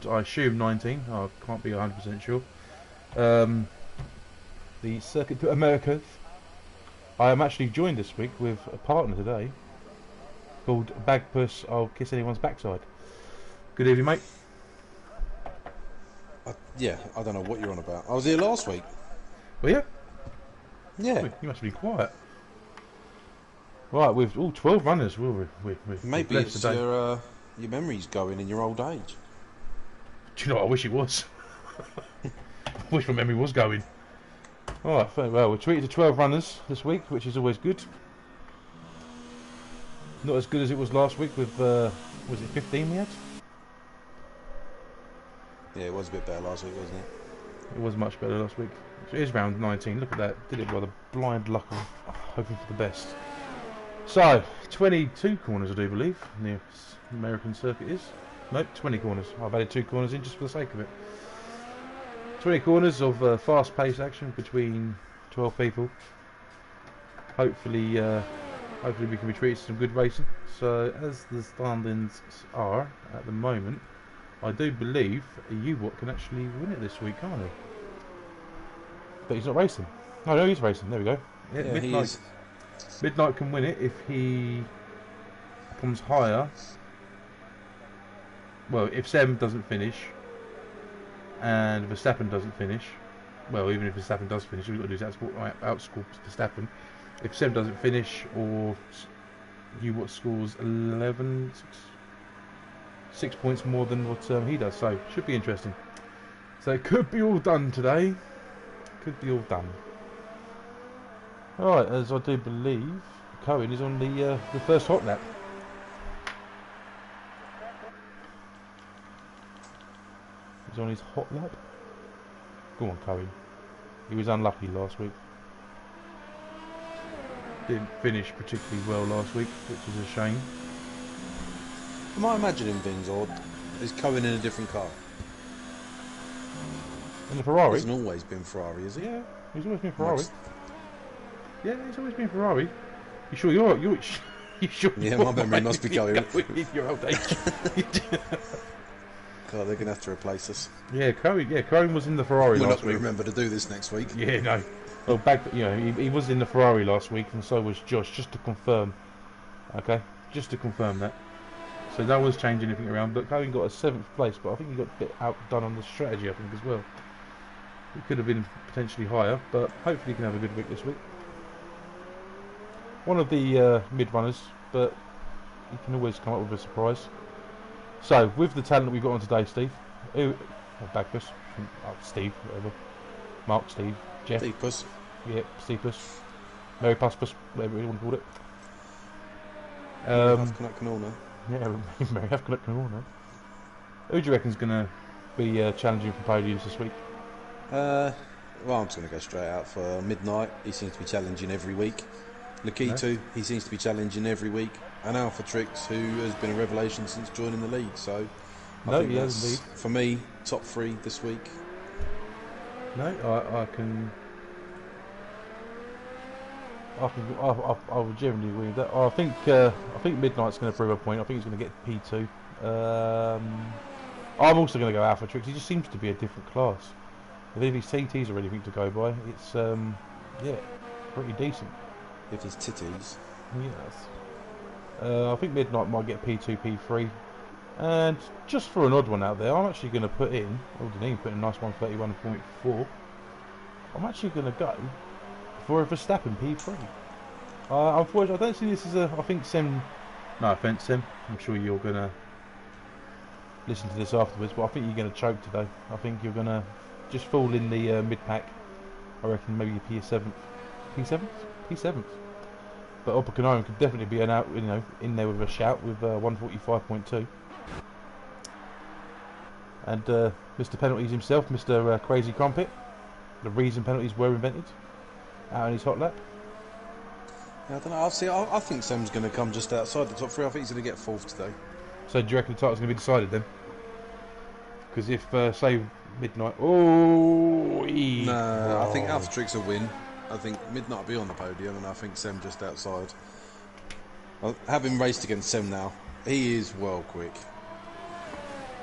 called, I assume, 19. I can't be 100% sure. The Circuit to Americas. I am actually joined this week with a partner today called Bagpuss. I'll kiss anyone's backside. Good evening, mate. Yeah, I don't know what you're on about. I was here last week. Well, yeah. Yeah. You must be quiet. Right, with all 12 runners, we're Maybe blessed it's today. your memories going in your old age. Do you know what? I wish it was. I wish my memory was going. Alright, well, we're treated to 12 runners this week, which is always good. Not as good as it was last week with, was it 15 we had? Yeah, it was a bit better last week, wasn't it? It was much better last week. So it is round 19, look at that. Did it by the blind luck of hoping for the best. So, 22 corners I do believe, the American circuit is. Nope, 20 corners. I've added 2 corners in just for the sake of it. 20 corners of fast-paced action between 12 people. Hopefully, hopefully we can be treated to some good racing. So, as the standings are at the moment, I do believe Ewart can actually win it this week, can't he? But he's not racing. No, he's racing. There we go. Yeah, Midnight. He is. Midnight can win it if he comes higher. Well, if Sem doesn't finish and Verstappen doesn't finish, well, even if Verstappen does finish, all we've got to do is outscore Verstappen. If Sem doesn't finish or Ewart scores 11, 6 points more than what he does, so should be interesting. So it could be all done today. Could be all done. Alright, as I do believe, Cohen is on the first hot lap. He's on his hot lap. Go on, Cohen. He was unlucky last week. Didn't finish particularly well last week, which is a shame. Am I imagining things, or is Cohen in a different car? In the Ferrari? He hasn't always been Ferrari, is he? Yeah, he's always been Ferrari. Yeah, he's always been Ferrari. You sure you're you sure? Yeah, my memory must be going. In your old age. God, they're gonna have to replace us. Yeah, Cohen was in the Ferrari We're last not going week. to remember to do this next week. Yeah, no. Well, he was in the Ferrari last week, and so was Josh. Just to confirm, okay, just to confirm that. So no one's changed anything around. But Cohen got a 7th place, but I think he got a bit outdone on the strategy. I think as well. He could have been potentially higher, but hopefully he can have a good week this week. One of the mid runners, but he can always come up with a surprise. So, with the talent we've got on today, Steve, Bagpuss, Steve, whatever, Mark, Steve, Jeff, Steve Puss. Yeah, Steve Puss, Mary Puss, whatever you want to call it. Yeah, Mary Havconnut can all know. Who do you reckon's going to be challenging for podiums this week? Well, I'm just going to go straight out for Midnight. He seems to be challenging every week. Lakitu, he seems to be challenging every week. And Alpha Trix, who has been a revelation since joining the league. So, I think he has indeed. For me, top 3 this week. No, I would generally agree with that. I think Midnight's going to prove a point. I think he's going to get P2. I'm also going to go Alpha Trix. He just seems to be a different class. If any of his TTs are anything to go by, it's yeah, pretty decent. If his titties. Yes. I think Midnight might get P2, P3. And just for an odd one out there, I'm actually going to put in, put in a nice 131.4. I'm actually going to go for a Verstappen P3. Unfortunately, I don't see this as a, I think Sem, no offence Sem, I'm sure you're going to listen to this afterwards, but I think you're going to choke today. I think you're going to just fall in the mid-pack. I reckon maybe P7th. P7th. But Oppenheimer could definitely be in there with a shout with 145.2. And Mr. Penalties himself, Mr. Crazy Crumpet. The reason penalties were invented out in his hot lap. Yeah, I don't know. I think Sam's going to come just outside the top 3. I think he's going to get 4th today. So do you reckon the title's going to be decided then? Because if, say, Midnight... No, I think Alpha Trix will win. I think Midnight will be on the podium, and I think Sem just outside. Having raced against Sem now, he is well quick.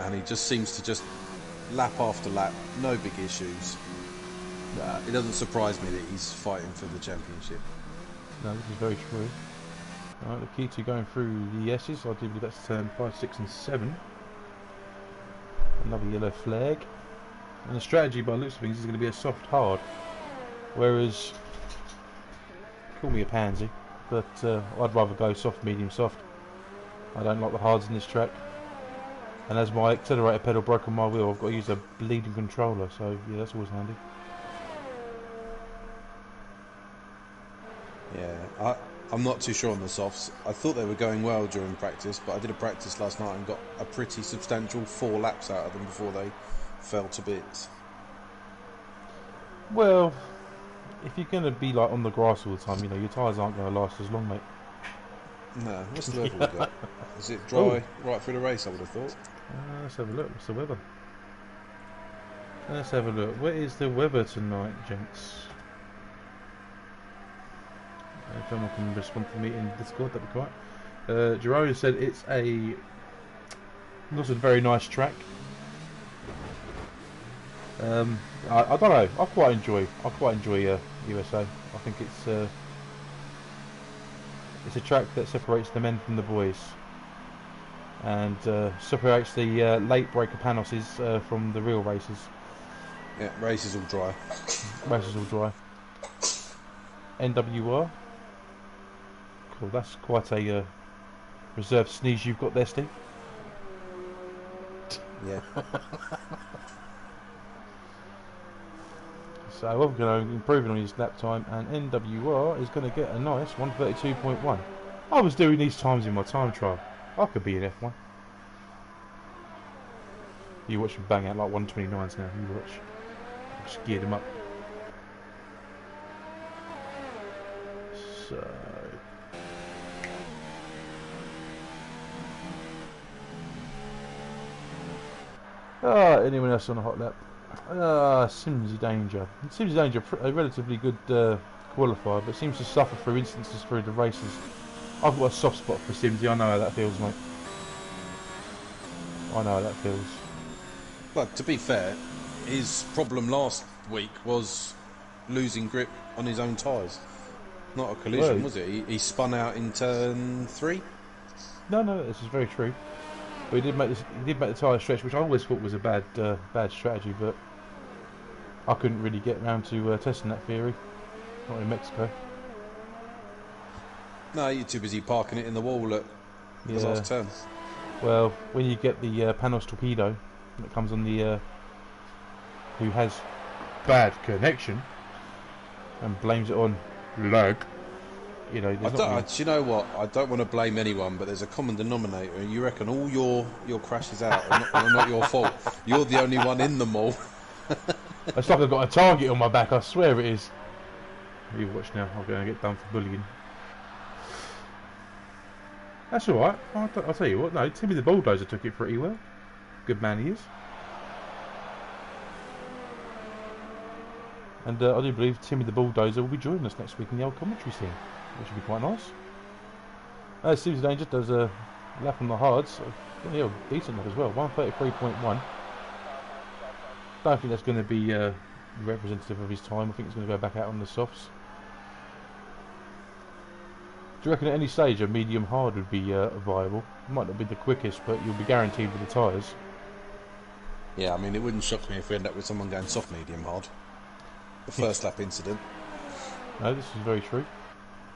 and he just seems to just lap after lap, no big issues. It doesn't surprise me that he's fighting for the championship. No, this is very true. Alright, the key to going through the S's, I do believe that's turn 5, 6 and 7. Another yellow flag. And the strategy by the looks of things is going to be a soft hard. Whereas, call me a pansy, but I'd rather go soft, medium, soft. I don't like the hards in this track. And as my accelerator pedal broke on my wheel, I've got to use a bleeding controller, so yeah, that's always handy. Yeah, I'm not too sure on the softs. I thought they were going well during practice, but I did a practice last night and got a pretty substantial 4 laps out of them before they fell to bits. Well, if you're going to be like on the grass all the time, you know, your tyres aren't going to last as long, mate. No, what's the weather we got? Is it dry right through the race, I would have thought? Let's have a look. What's the weather? Let's have a look. What is the weather tonight, gents? If someone can respond to me in Discord, that'd be great. Jerome said it's not a very nice track. I don't know. I quite enjoy USA. I think it's a track that separates the men from the boys, and separates the late breaker Panoses from the real races. Yeah, races all dry. Races all dry. NWR. Cool. That's quite a reserved sneeze you've got there, Steve. Yeah. So we're going to improve on his lap time, and NWR is going to get a nice 132.1. I was doing these times in my time trial. I could be in F1. You watch them bang out like 129s now. You watch. Just geared them up. So. Anyone else on a hot lap? Simsy Danger. Simsy Danger, a relatively good qualifier, but seems to suffer through instances through the races. I've got a soft spot for Simsy. I know how that feels, mate. I know how that feels. But to be fair, his problem last week was losing grip on his own tyres. Not a collision, was it? He spun out in turn 3? No, this is very true. But he did make the tyre stretch, which I always thought was a bad strategy, but I couldn't really get round to testing that theory. Not in Mexico. No, you're too busy parking it in the wall at the last turn. Well, when you get the Panos torpedo that comes on the who has bad connection and blames it on lag, you know. Do you know what? I don't want to blame anyone, but there's a common denominator, and you reckon all your crashes out are not your fault. You're the only one in them all. It's like I've got a target on my back. I swear it is. You watch now. I'm going to get done for bullying. That's all right. I'll tell you what. No, Timmy the Bulldozer took it pretty well. Good man he is. And I do believe Timmy the Bulldozer will be joining us next week in the old commentary scene, which will be quite nice. Simsy Danger does a lap on the hards. Yeah, decent lap as well. 133.1. Don't think that's going to be representative of his time. I think it's going to go back out on the softs. Do you reckon at any stage a medium hard would be viable? It might not be the quickest, but you'll be guaranteed with the tyres. Yeah, I mean, it wouldn't shock me if we end up with someone going soft, medium, hard. The first lap incident. No, this is very true.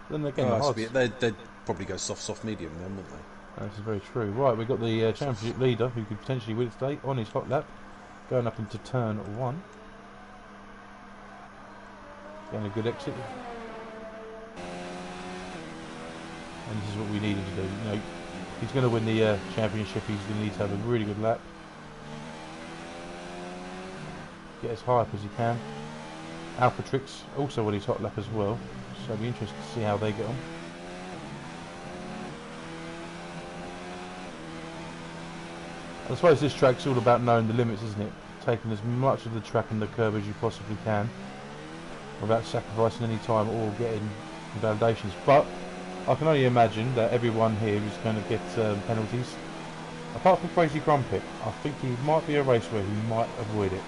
Then again, they'd probably go soft, medium then, wouldn't they? This is very true. Right, we've got the championship leader who could potentially win today on his hot lap, going up into turn 1. Getting a good exit. And this is what we need him to do. You know, he's going to win the championship. He's going to need to have a really good lap. Get as high up as he can. Alpha Tricks also on his hot lap as well, so it'll be interesting to see how they get on. I suppose this track's all about knowing the limits, isn't it? Taking as much of the track and the curb as you possibly can without sacrificing any time or getting invalidations. But I can only imagine that everyone here is going to get penalties, Apart from Crazy Crumpet, I think he might be a race where he might avoid it.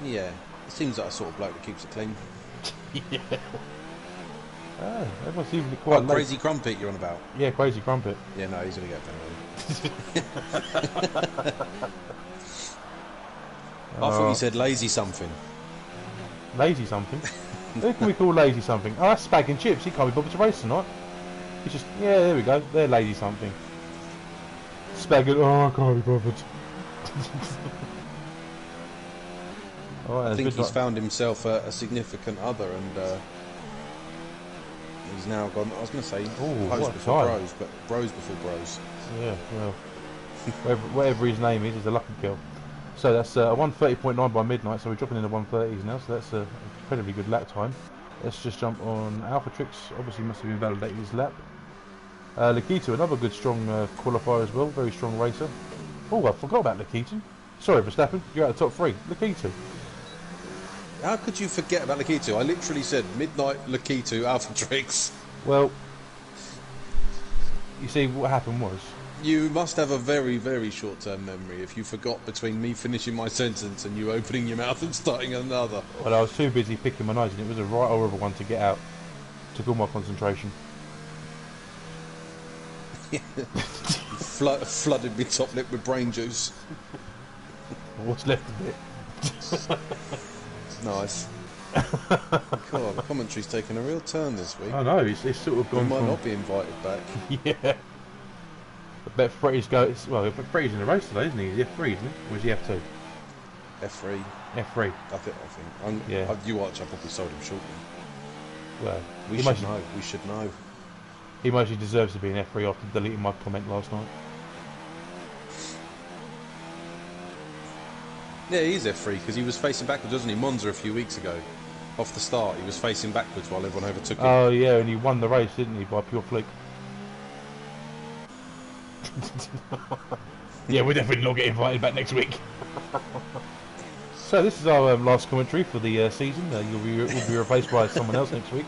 Yeah, it seems like a sort of bloke that keeps it clean. Yeah. Oh, everyone seems to be Oh, quite late. Crazy Crumpet you're on about? Yeah, Crazy Crumpet. Yeah, no, he's going to get penalty. I thought you said lazy something. Lazy something? Who can we call lazy something? Oh, that's Spag and Chips. He can't be bothered to race tonight. He's just, yeah, there we go. They're lazy something. Spag and, oh, I can't be bothered. I think he's found himself a significant other, and he's now gone. I was going to say host before bros, but bros before bros. Yeah, well, whatever his name is a lucky girl. So that's a 1:30.9 by midnight. So we're dropping into 1:30s now. So that's an incredibly good lap time. Let's just jump on Alpha Trix. Obviously, must have invalidated his lap. Lakitu, another good strong qualifier as well. Very strong racer. Oh, I forgot about Lakitu. Sorry, Verstappen, you're out of the top 3. Lakitu. How could you forget about Lakitu? I literally said midnight Lakitu Alpha Trix. Well, you see, what happened was... You must have a very, very short-term memory if you forgot between me finishing my sentence and you opening your mouth and starting another. Well, I was too busy picking my nose, and it was a right horrible one to get out. Took all my concentration. Flooded me top lip with brain juice. What's left of it? Nice. God, the commentary's taken a real turn this week. I know, it's sort of gone We might not be invited back. Yeah. I bet Freddie's well, Freddie's in the race today, isn't he? He's F3, isn't he? Or is he F2? F3. F3. I think. Yeah. You watch, I probably sold him shortly. Well, we should know. We should know. He mostly deserves to be an F3 after deleting my comment last night. Yeah, he's F3 because he was facing backwards, wasn't he? Monza a few weeks ago. Off the start, he was facing backwards while everyone overtook him. Oh, yeah, and he won the race, didn't he, by pure fluke. Yeah, we're definitely not getting invited back next week. So this is our last commentary for the season. We'll be replaced by someone else next week.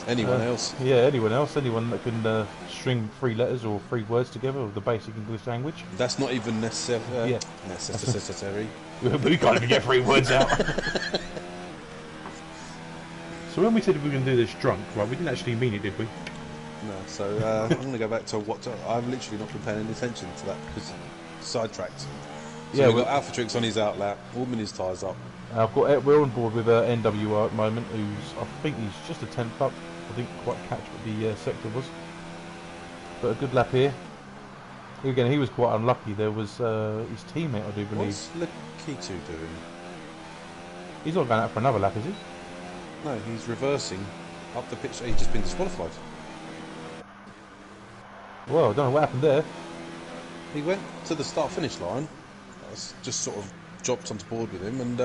Anyone else? Yeah, anyone else. Anyone that can string 3 letters or 3 words together with the basic English language. That's not even necessary. Yeah. Necessary. We can't even get 3 words out. So when we said we were going to do this drunk, right, we didn't actually mean it, did we? No, so I'm going to go back to what I've literally not been paying any attention to that because sidetracked. So yeah, we've got Alpha Trix on his outlap, warming his tyres up. We're on board with NWR at the moment, I think he's just a 10th up. I didn't quite catch what the sector was. But a good lap here. Again, he was quite unlucky. There was his teammate, I do believe. What's Lakitu doing? He's not going out for another lap, is he? No, he's reversing up the pitch. He's just been disqualified. Well, I don't know what happened there. He went to the start-finish line. I was just sort of dropped onto board with him, and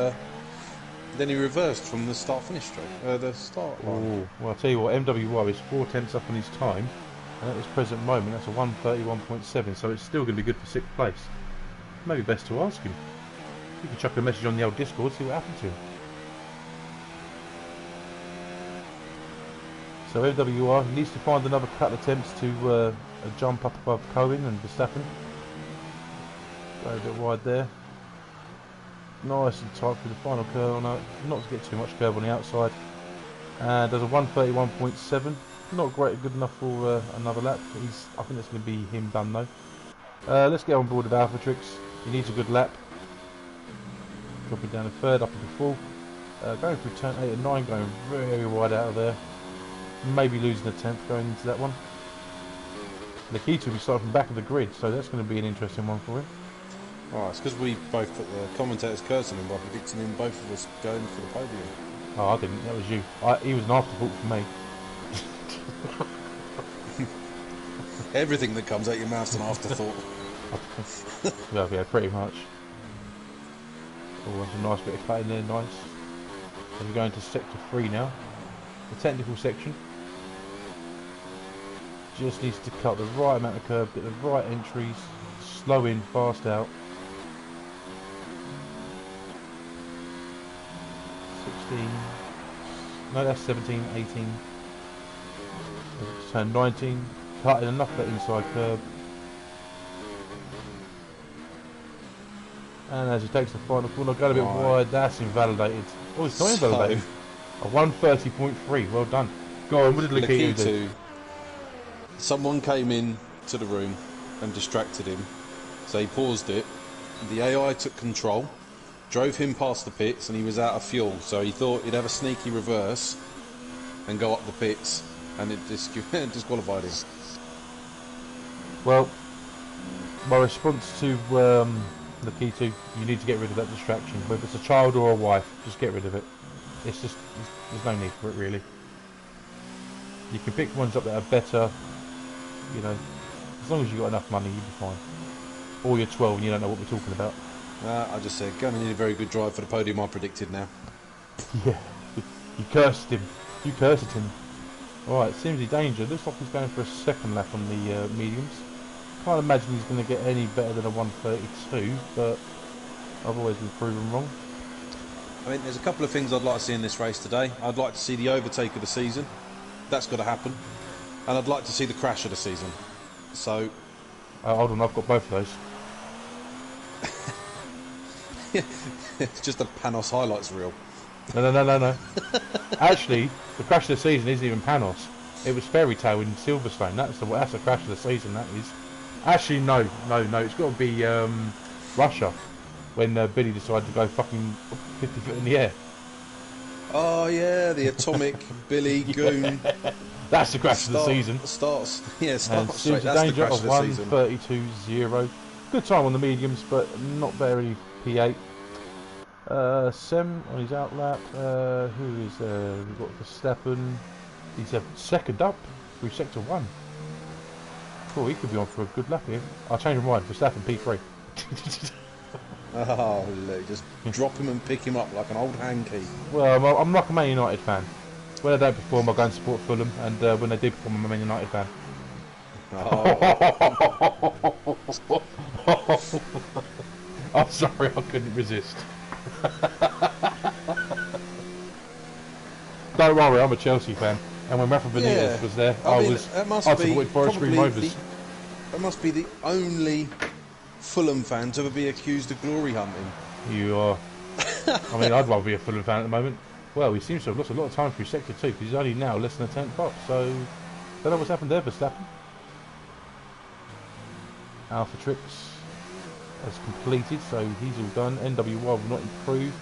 then he reversed from the start-finish straight. The start line. Oh, well, I'll tell you what, MWR is 4 tenths up on his time, and at this present moment, that's a 1:31.7, so it's still going to be good for 6th place. Maybe best to ask him. You can chuck a message on the old Discord, see what happened to him. So MWR needs to find another couple of attempts to jump up above Cohen and Verstappen. Go a bit wide there. Nice and tight for the final curve. Not to get too much curve on the outside. And does a 1:31.7. Not great, good enough for another lap. I think that's going to be him done though. Let's get on board with Alpha Trix. He needs a good lap. Dropping down to 3rd, up into 4th. Going through turn 8 and 9, going very wide out of there. Maybe losing a 10th going into that one. Lakitu will be starting from back of the grid, so that's going to be an interesting one for him. Oh, it's because we both put the commentators' curse on him by predicting him, both of us going for the podium. Oh, I didn't. That was you. He was an afterthought for me. Everything that comes out your mouth's an afterthought. Well, yeah, pretty much. Oh, that's a nice bit of cut in there, nice. So we're going to sector 3 now. The technical section. Just needs to cut the right amount of curb, get the right entries, slow in, fast out. 16. No, that's 17, 18. Turn 19. Cutting enough of that inside curb. And as he takes the final corner, going a bit Right. wide, that's invalidated. Oh, it's not So, invalidated. A 130.3, well done. Go on, what did Lakito do? Lakitu, someone came in to the room and distracted him. So he paused it. The AI took control, drove him past the pits, and he was out of fuel. So he thought he'd have a sneaky reverse and go up the pits, and it disqualified him. Well, my response to Lakito, you need to get rid of that distraction. Whether it's a child or a wife, just get rid of it. It's just, there's no need for it really. You can pick ones up that are better, you know, as long as you've got enough money, you'll be fine. Or you're 12 and you don't know what we're talking about. I just said, going to need a very good drive for the podium, I predicted now. Yeah, you cursed him. You cursed him. Alright, Simsy Danger. Looks like he's going for a second lap on the mediums. Can't imagine he's going to get any better than a 132, but I've always been proven wrong. I mean, there's a couple of things I'd like to see in this race today. I'd like to see the overtake of the season. That's got to happen. And I'd like to see the crash of the season. So... hold on, I've got both of those. It's just a Panos highlights reel. No. Actually, the crash of the season isn't even Panos. It was Fairy Tale in Silverstone. That's the crash of the season, that is. Actually, no. It's got to be Russia. When Billy decided to go fucking 50 foot in the air. Oh, yeah, the atomic Billy Goon. That's the crash of the season. Starts And straight. Simsy That's the Danger crash of of the season. 132.0. Good time on the mediums, but not very P8. Sem on his outlap. Who is there? We've got Verstappen. He's a second up through sector 1. Cool, he could be on for a good lap here. I'll change my mind. Verstappen P3. Oh, look, just drop him and pick him up like an old hanky. Well, I'm like a Man United fan. When I don't perform, I go and support Fulham, and when they do perform, I'm a Man United fan. Oh. I'm sorry, I couldn't resist. Don't worry, I'm a Chelsea fan, and when Rafa Benitez was there, I supported Forest Green Rovers. That must be the only Fulham fan to ever be accused of glory hunting. You are. I mean, I'd rather be a Fulham fan at the moment. Well, he seems to have lost a lot of time through sector 2 because he's only now less than a 10th up. So, don't know what's happened there, Verstappen. Alpha Trix has completed, so he's all done. NWR will not improve.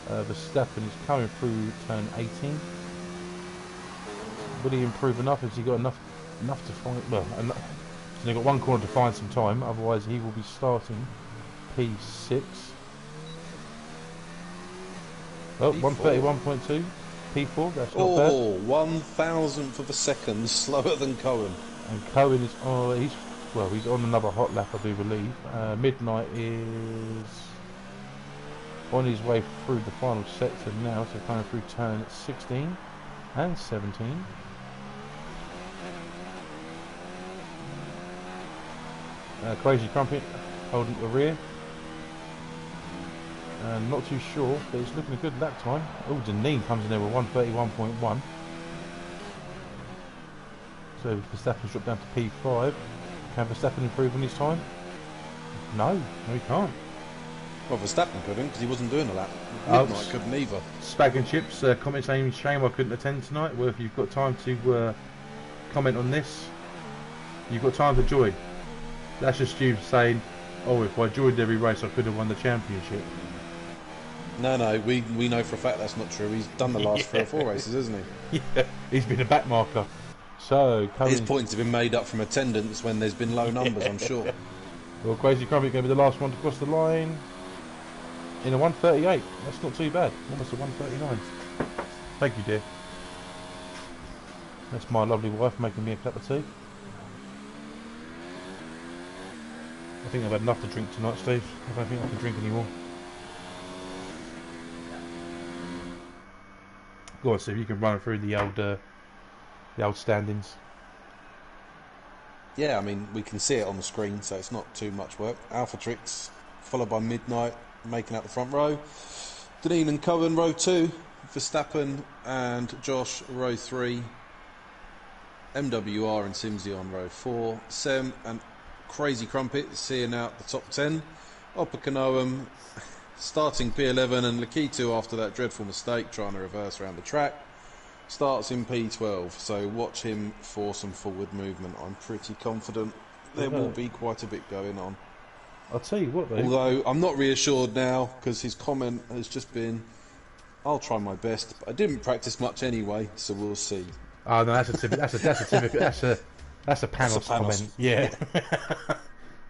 Verstappen is coming through turn 18. Will he improve enough? Has he got enough to find? Well, he's only got one corner to find some time. Otherwise, he will be starting P6. Oh, 131.2. P4, that's not bad. 1,000th of a second slower than Cohen. And Cohen is on, he's on another hot lap, I do believe. Midnight is on his way through the final sector now, so coming through turn 16 and 17. Crazy Crumpet holding the rear. Not too sure, but it's looking a good lap time. Oh, Deneen comes in there with 131.1. So Verstappen's dropped down to P5. Can Verstappen improve on his time? No, he can't. Well, Verstappen couldn't because he wasn't doing a lap. Midnight couldn't either. Spag and Chips comment saying, shame I couldn't attend tonight. Well, if you've got time to comment on this, you've got time to join. That's just you saying, oh, if I joined every race I could have won the championship. No, we know for a fact that's not true. He's done the last 3 or 4 races, hasn't he? Yeah, he's been a backmarker. So, his points have been made up from attendance when there's been low numbers, I'm sure. Well, Crazy Crumpet going to be the last one to cross the line in a 138. That's not too bad. Almost a 139. Thank you, dear. That's my lovely wife making me a cup of tea. I think I've had enough to drink tonight, Steve. I don't think I can drink anymore. Go on, Steve. You can run through the old standings. Yeah, I mean, we can see it on the screen, so it's not too much work. Alpha Trix, followed by Midnight, making out the front row. Deneen and Cohen, row 2. Verstappen and Josh, row 3. MWR and Simsy on row 4. Sem and Crazy Crumpet seeing out the top 10. Opakanoam starting P11, and Lakitu, after that dreadful mistake trying to reverse around the track, starts in P12. So watch him for some forward movement. I'm pretty confident there will be quite a bit going on. I'll tell you what though. Although I'm not reassured now, because his comment has just been, "I'll try my best, but I didn't practice much anyway, so we'll see." Oh no, that's a Panos comment. Yeah.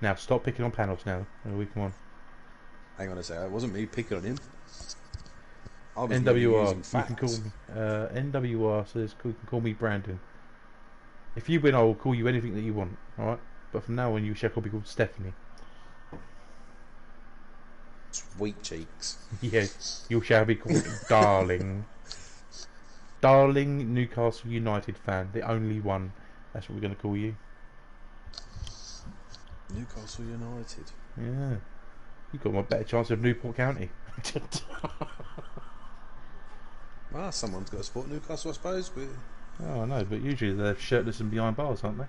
Now stop picking on Panos now. We come on. Hang on a second, it wasn't me picking on him. I was NWR, using facts. you can call me. NWR says you can call me Brandon. If you win, I will call you anything that you want. All right, but from now on, you shall call me called Stephanie. Sweet cheeks. Yes, you shall be called Darling. Darling Newcastle United fan, the only one. That's what we're going to call you. Newcastle United. Yeah, you've got a better chance of Newport County. Well, someone's got to support Newcastle, I suppose. But... Oh, I know, but usually they're shirtless and behind bars, aren't they?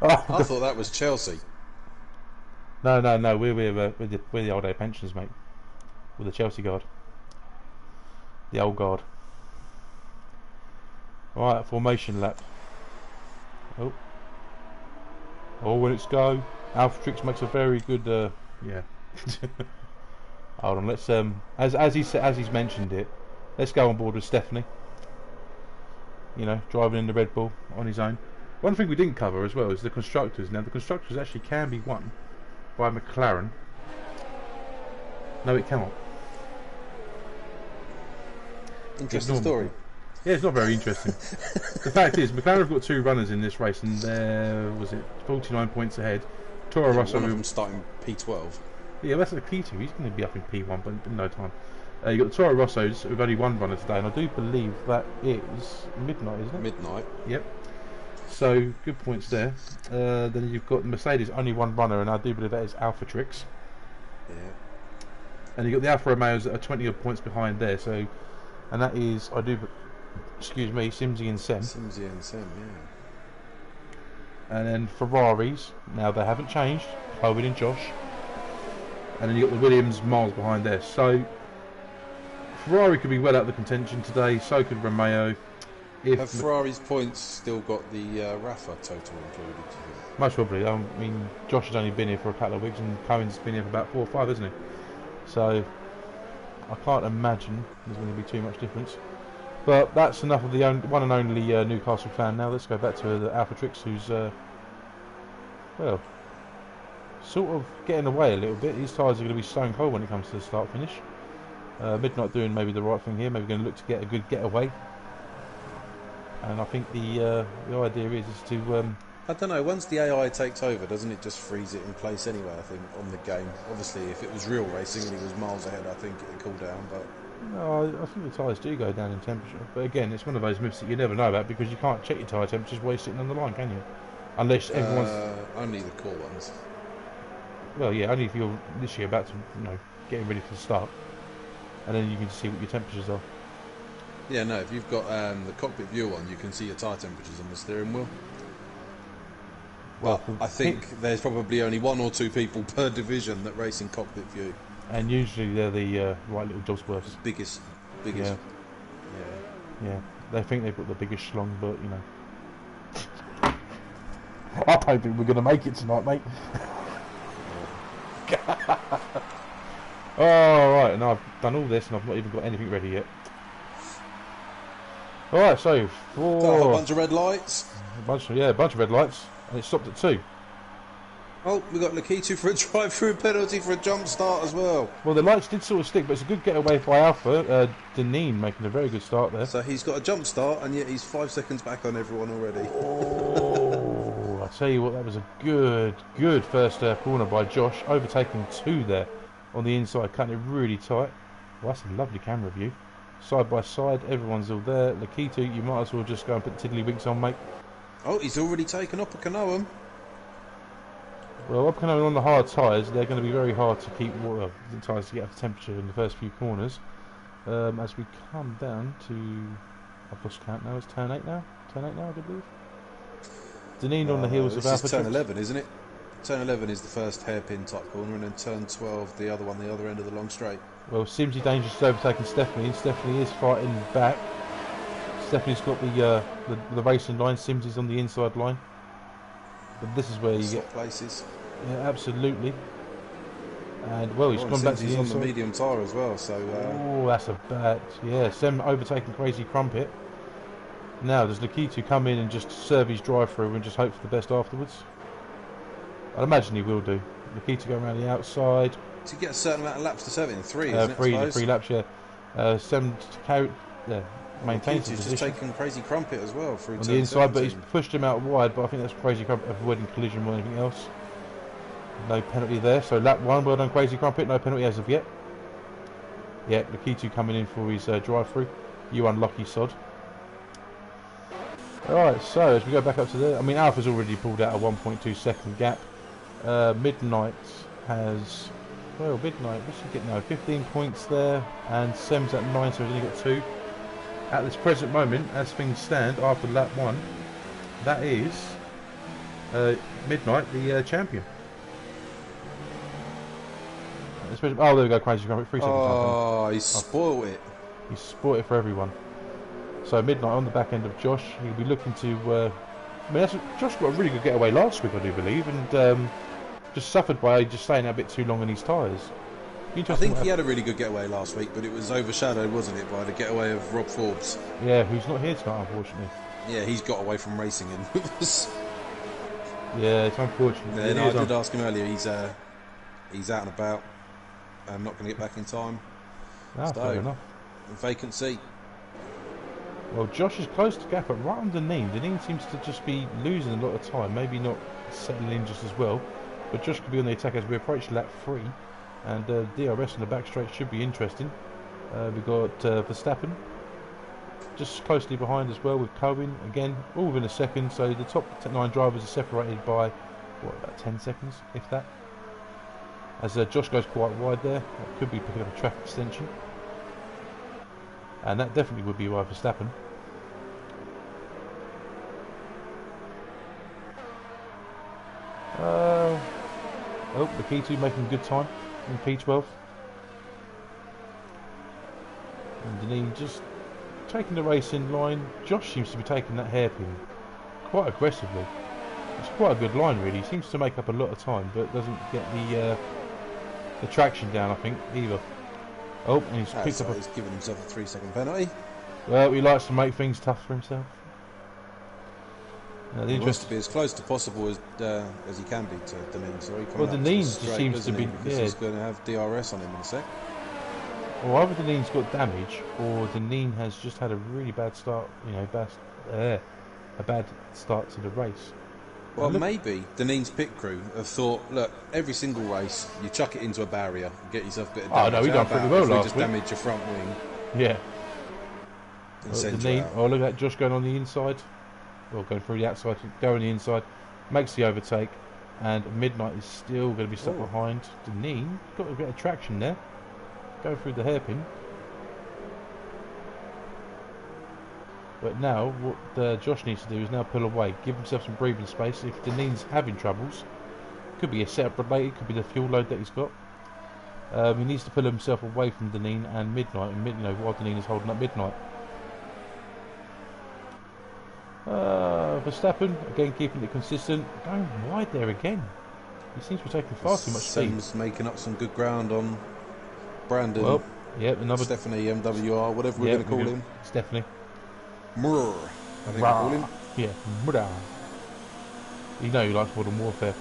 I thought that was Chelsea. No, we're the old day pensioners, mate. We're the Chelsea guard, the old guard. All right, formation lap. Oh, when it's go, Alpha Trix makes a very good. Yeah. Hold on, let's as he's mentioned it, let's go on board with Stephanie. You know, driving in the Red Bull on his own. One thing we didn't cover as well is the constructors. Now the constructors actually can be won by McLaren. No, it cannot. Interesting story. Yeah, it's not very interesting. The fact is, McLaren have got two runners in this race, and there was it 49 points ahead. Toro Rosso. One of them starting P12. Yeah, that's the P2. He's going to be up in P1, but in no time. You got the Toro Rossos with only one runner today, and I do believe that is midnight, isn't it? Midnight. Yep. So good points there. Then you've got Mercedes, only one runner, and I do believe that is Alpha Trix. Yeah. And you've got the Alfa Romeos that are 20 odd points behind there. So, and that is Simsy and Sem. Simsy and Sem, yeah. And then Ferraris, now they haven't changed. Owen and Josh. And then you've got the Williams miles behind there. So Ferrari could be well out of the contention today. So could Romeo. Have Ferrari's points still got the Rafa total included? Most probably. I mean, Josh has only been here for a couple of weeks, and Cohen's been here for about 4 or 5, hasn't he? So I can't imagine there's going to be too much difference. But that's enough of the one and only Newcastle fan. Now let's go back to the Alpha Trix, who's well, sort of getting away a little bit. His tyres are going to be stone cold when it comes to the start finish. Midnight doing maybe the right thing here. Maybe going to look to get a good getaway. And I think the idea is to. I don't know. Once the AI takes over, doesn't it just freeze it in place anyway? I think on the game. Obviously, if it was real racing and he was miles ahead, I think it'd cool down. But no, I think the tyres do go down in temperature. But again, it's one of those myths that you never know about because you can't check your tyre temperatures while you're sitting on the line, can you? Unless everyone's only the core ones. Well, yeah, only if you're literally about to, getting ready for the start, and then you can see what your temperatures are. Yeah, no. If you've got the cockpit view on, you can see your tyre temperatures on the steering wheel. Well, I think there's probably only 1 or 2 people per division that race in cockpit view. And usually they're the right little Josworths. Biggest. Yeah. They think they've got the biggest schlong, but I don't think we're going to make it tonight, mate. Alright, and I've done all this and I've not even got anything ready yet. Alright, so got a whole bunch of red lights. A bunch of red lights, and it stopped at 2. Oh, we got Lakitu for a drive-through penalty for a jump start as well. Well, the lights did sort of stick, but it's a good getaway by Alpha. Deneen making a very good start there. So he's got a jump start, and yet he's 5 seconds back on everyone already. Oh, I tell you what, that was a good first corner by Josh, overtaking 2 there on the inside, cutting it really tight. Well, that's a lovely camera view. Side by side, everyone's all there. Lakitu, you might as well just go and put tiddlywinks on, mate. Oh, he's already taken Opakanoam. Well, Opakanoam on the hard tyres, they're going to be very hard to keep the tyres to get up to temperature in the first few corners. As we come down to, I've lost count now, it's turn 8 now? Turn 8 now, I believe? Deneen on the No, heels of this is Alpha turn Tricks. 11, isn't it? Turn 11 is the first hairpin type corner, and then turn 12, the other one, the other end of the long straight. Well, Simsy Dangerous is overtaking Stephanie, and Stephanie is fighting back. Stephanie's got the racing line. Simsy's on the inside line. But this is where you Swap get places. yeah, absolutely. And well, he's gone back to the He's on the inside. medium tyre as well, so. Oh, that's a bad. Yeah, Sem overtaking Crazy Crumpet. Now does Lakitu come in and just serve his drive through and just hope for the best afterwards? I'd imagine he will do. Lakitu going around the outside. To get a certain amount of laps to serve it in 3, isn't it? Three laps, yeah. Sem maintains his Lakitu's just position taking Crazy Crumpet as well through on turn the inside, 17. but he's pushed him out wide. But I think that's Crazy Crumpet avoiding collision more than anything else. No penalty there. So lap 1, well done Crazy Crumpet. No penalty as of yet. Yeah, Lakitu coming in for his drive through. You unlucky sod. Alright, so as we go back up to there, I mean Alpha's already pulled out a 1.2 second gap. Midnight has, well, Midnight, what's he getting now? 15 points there, and Sem's at 9, so he's only got 2. At this present moment, as things stand, after lap 1, that is Midnight, the champion. Oh, there we go, Crazy Crumpet, 3 seconds. Oh, he spoiled it. He's spoiled it for everyone. So Midnight on the back end of Josh. He'll be looking to. Josh got a really good getaway last week, I do believe, and just suffered by just staying out a bit too long on his tyres. I think he had a really good getaway last week, but it was overshadowed, wasn't it, by the getaway of Rob Forbes? Yeah, who's not here tonight, unfortunately. Yeah, he's got away from racing in with us. Yeah, it's unfortunate. Yeah, no, I did ask him earlier. He's out and about. I'm not going to get back in time. No, fair enough. Vacant seat. Well, Josh is close to gap, but right on Deneen. Deneen seems to just be losing a lot of time. Maybe not settling in just as well. But Josh could be on the attack as we approach lap 3. And DRS in the back straight should be interesting. We've got Verstappen just closely behind as well with Cohen. Again, all within a second. So the top 9 drivers are separated by, what, about 10 seconds, if that. As Josh goes quite wide there. That could be picking up a track extension. And that definitely would be wide Verstappen. Oh, Lakitu making good time in P12. And Deneen just taking the race in line. Josh seems to be taking that hairpin quite aggressively. It's quite a good line really. He seems to make up a lot of time, but doesn't get the traction down, I think, either. Oh, and he's picked up. He's given himself a 3-second penalty. Well, he likes to make things tough for himself. He wants to be as close to possible as he can be to Deneen. Sorry, well, Deneen just seems to be. Because he's going to have DRS on him in a sec. Or either Deneen's got damage, or Deneen has just had a really bad start. You know, a bad start to the race. Well, maybe Deneen's pit crew have thought, look, every single race you chuck it into a barrier, and get yourself a bit of damage. Oh no, he done pretty well last just week. Damage your front wing. Yeah. Deneen, oh look at that, Josh going on the inside. Well, going through the outside, going on the inside, makes the overtake, and Midnight is still going to be stuck behind. Deneen got a bit of traction there. Go through the hairpin. But now, what Josh needs to do is now pull away, give himself some breathing space. If Deneen's having troubles, could be a setup related, could be the fuel load that he's got. He needs to pull himself away from Deneen and Midnight, and while Deneen is holding up Midnight. Verstappen again keeping it consistent, going wide there again. He seems to be taking far too much speed. Sam's making up some good ground on Brandon. Well, yeah, another Stephanie MWR, whatever we're going to call him. Stephanie. Murr, I think we call him. Yeah, Murr. You know he likes Modern Warfare.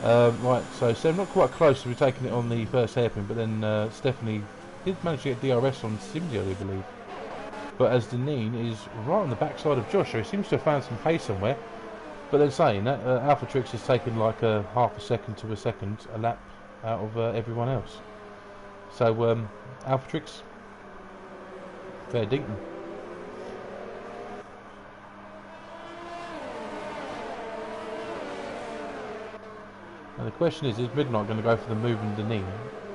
Right, so Sam not quite close to taking it on the first hairpin, but then Stephanie did manage to get DRS on Simsy, I believe. But as Deneen is right on the backside of Josh, so he seems to have found some pace somewhere. But then saying that, Alpha Trix has taken like half a second to a second a lap out of everyone else. So Alpha Trix, fair dinkum. And the question is Midnight going to go for the move on Deneen,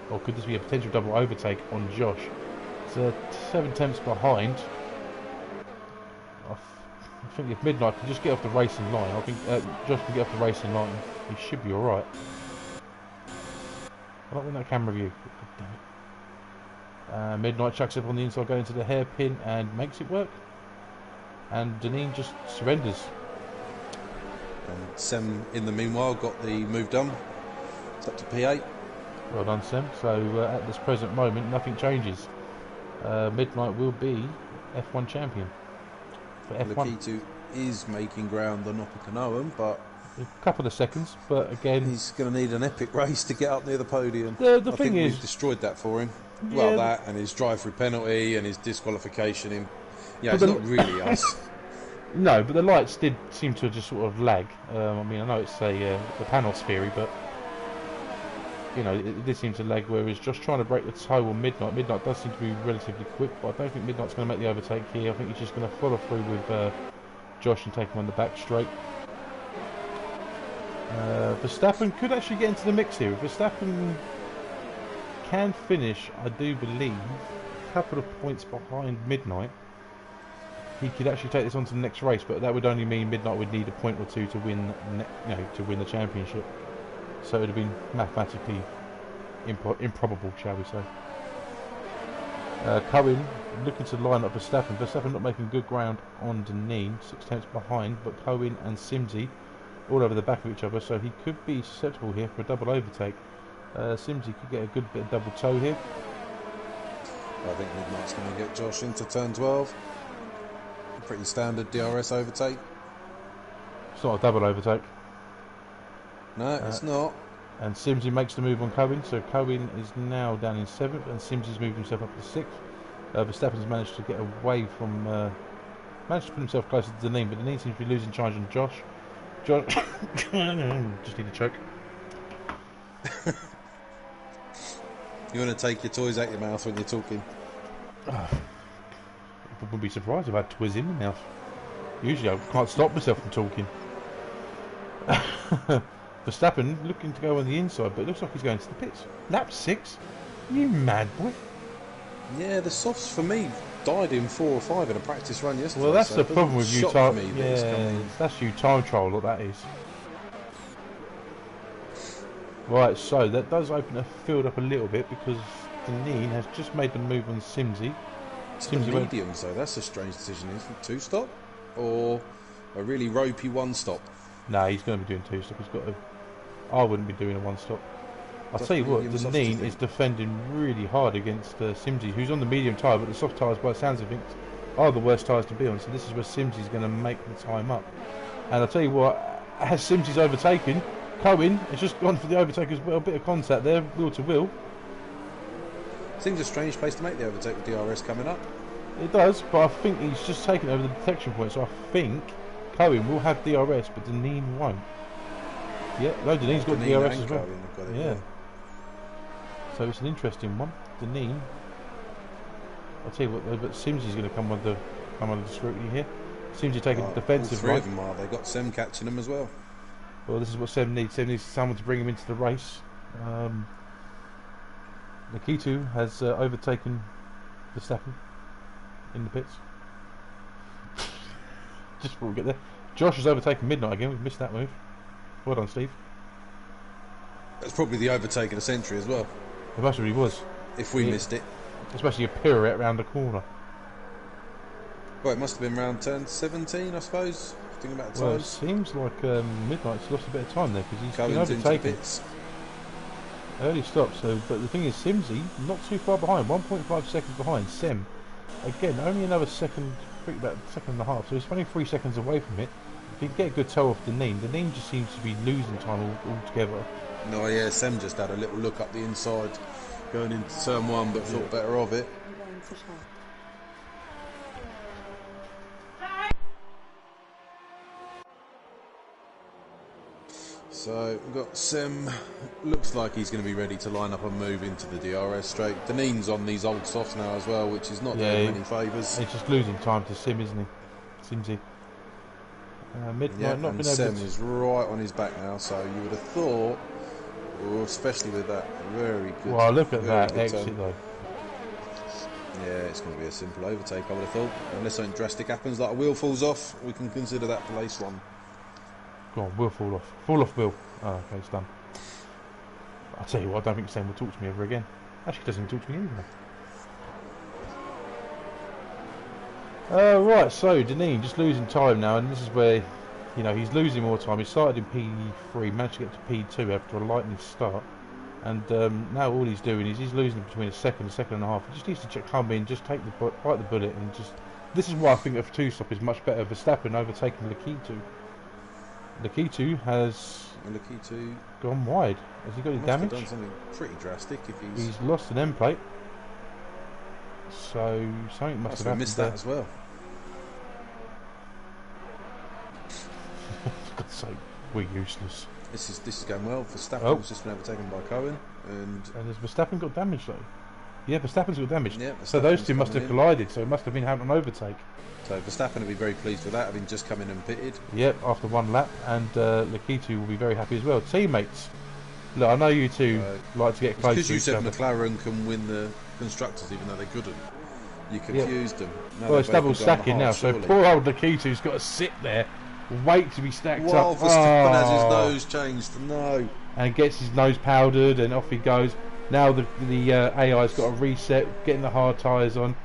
or could this be a potential double overtake on Josh? It's 7 tenths behind. I think if Midnight can just get off the racing line, I think Josh can get off the racing line, he should be alright. I don't want that camera view. God damn it. Midnight chucks up on the inside, going to the hairpin and makes it work. And Deneen just surrenders. And Sem, in the meanwhile, got the move done. It's up to P8. Well done, Sem. So at this present moment, nothing changes. Midnight will be F1 champion for F1. Lakitu is making ground on Opakanoan, but A couple of seconds, but again, he's going to need an epic race to get up near the podium. The I thing think is, we've destroyed that for him. Yeah, Well, that and his drive-through penalty and his disqualification. Yeah, it's But not really us. no, but the lights did seem to just sort of lag. I mean, I know it's the Panos theory, but you know, it did seem to lag. Whereas just trying to break the toe on Midnight. Midnight does seem to be relatively quick, but I don't think Midnight's going to make the overtake here. I think he's just going to follow through with Josh and take him on the back straight. Verstappen could actually get into the mix here. If Verstappen can finish, I do believe, a couple of points behind Midnight, he could actually take this on to the next race. But that would only mean Midnight would need a point or two to win, to win the championship. So it would have been mathematically improbable, shall we say. Cohen looking to line up Verstappen. Verstappen not making good ground on Deneen, 6 tenths behind, but Cohen and Simsy all over the back of each other, so he could be susceptible here for a double overtake. Simsy could get a good bit of double toe here. I think Midnight's going to get Josh into turn 12. A pretty standard DRS overtake. It's not a double overtake. No, it's not. And Simsy makes the move on Cohen, so Cohen is now down in 7th, and Simsy's moved himself up to 6th. Verstappen's managed to get away from, managed to put himself closer to Deneen, but Deneen seems to be losing charge on Josh. Josh, just need a choke. You want to take your toys out your mouth when you're talking? I wouldn't be surprised if I had toys in my mouth. Usually I can't stop myself from talking. Verstappen looking to go on the inside, but it looks like he's going to the pits. Lap 6? You mad boy? Yeah, the softs for me died in 4 or 5 in a practice run yesterday. Well, that's so the problem with you time. Yeah, that's you time trial. What that is. Right, so that does open the field up a little bit because Deneen has just made the move on Simsy. Simsy medium, so that's a strange decision. Is it 2 stop or a really ropey 1 stop? Nah, he's going to be doing 2 stop. He's got to. I wouldn't be doing a 1 stop. I'll tell you what, Deneen is defending really hard against Simsy, who's on the medium tyre, but the soft tyres, by the sounds of things, are the worst tyres to be on. So this is where Simsy's going to make the time up. And I'll tell you what, as Simsy's overtaken, Cohen has just gone for the overtake as well. A bit of contact there, wheel to wheel. Seems a strange place to make the overtake with DRS coming up. It does, but I think he's just taken over the detection point. So I think Cohen will have DRS, but Deneen won't. Yeah, no, Deneen's got DRS as well. Got it, yeah. So it's an interesting one. Deneen. I'll tell you what though, but Simsy's going to come under the scrutiny here. Simsy taking defensive. All 3 of them are. They got Sem catching them as well. Well, this is what Sem needs. Sem needs someone to bring him into the race. Lakitu has overtaken Verstappen in the pits. Just before we get there, Josh has overtaken Midnight again. We've missed that move. Well done, Steve. That's probably the overtake of the century as well. It must really was. If we missed it. Especially a pirouette round the corner. Well, it must have been round turn 17, I suppose. Thinking about the Well, time. it seems like Midnight's lost a bit of time there because he's been Cohen's into overtaken. pits. Early stop, so but the thing is, Simsy not too far behind, 1.5 seconds behind. Sem, again, only another second, about a second and a half, so he's only 3 seconds away from it. If he can get a good toe off Deneen, Deneen just seems to be losing time altogether. No, yeah, Sem just had a little look up the inside going into turn 1, but thought better of it. So we've got Sem, looks like he's going to be ready to line up and move into the DRS straight. Deneen's on these old softs now as well, which is not doing many favours. He's just losing time to Sim, isn't he? Simsy. Midnight not and been able Sem to... is right on his back now, so you would have thought, especially with that very good... Well, look at that exit though. Yeah, it's going to be a simple overtake, I would have thought. Unless something drastic happens, like a wheel falls off, we can consider that place one. Go on, wheel fall off. Fall off, wheel. Oh, okay, it's done. I'll tell you what, I don't think Sam will talk to me ever again. Actually, he doesn't even talk to me anyway. Right, so Deneen just losing time now, and this is where, you know, he's losing more time. He started in P3, managed to get to P2 after a lightning start, and now all he's doing is he's losing between a second and a half. He just needs to come in, just take the bite the bullet, and just. This is why I think a two-stop is much better. Verstappen overtaking Lakitu. Lakitu has gone wide. Has he got any damage? Have done something pretty drastic if he's lost an end plate. So something must have happened missed there. That as well. For God's sake, we're useless. This is going well. Verstappen was just been overtaken by Cohen, and has Verstappen got damage though? Yeah, Verstappen's got damage. Yeah, so those two must have collided. So it must have been having an overtake. So Verstappen will be very pleased with that, having just come in and pitted. Yep, after one lap, and Lakitu will be very happy as well. Teammates, look, I know you two like to get close to each other. Because you said McLaren can win the constructors, even though they couldn't. You confused them. Now well, it's double stacking now, so poor old Lakitu's got to sit there, wait to be stacked up. While Verstappen has his nose changed, no. And gets his nose powdered, and off he goes. Now the AI's got to reset, getting the hard tyres on.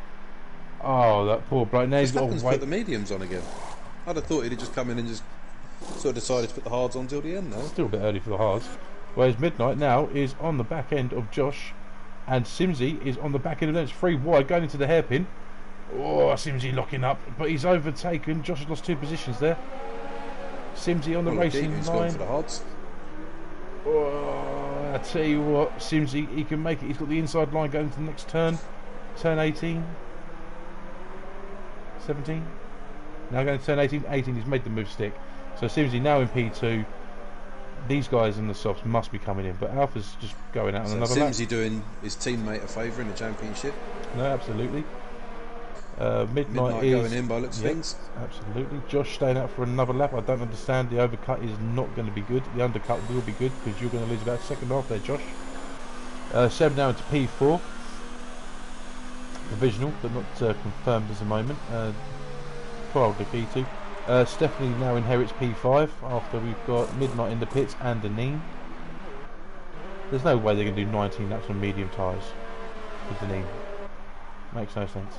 Oh, that poor bloke. Now he's got to wait. Put the mediums on again. I'd have thought he'd have just come in and just sort of decided to put the hards on till the end, though. Still a bit early for the hards. Whereas Midnight now is on the back end of Josh, and Simsy is on the back end of them. It's 3 wide going into the hairpin. Oh, Simsy locking up, but he's overtaken. Josh has lost 2 positions there. Simsy on the racing line. Gone for the hards. Oh, I tell you what, Simsy, he can make it. He's got the inside line going to the next turn. Turn 18. 17. Now going to turn 18. 18, he's made the move stick. So Simsy now in P2. These guys in the softs must be coming in, but Alpha's just going out on another lap. Simsy doing his teammate a favour in the championship? No, absolutely. Midnight is going in by looks of things. Absolutely. Josh staying out for another lap. I don't understand. The overcut is not going to be good. The undercut will be good because you're going to lose about a second half there, Josh. Seb now into P4. Provisional, but not confirmed at the moment. Poor old Lakitu. Stephanie now inherits P5 after we've got Midnight in the pits and Deneen. There's no way they're going to do 19 laps on medium tyres with Deneen. Makes no sense.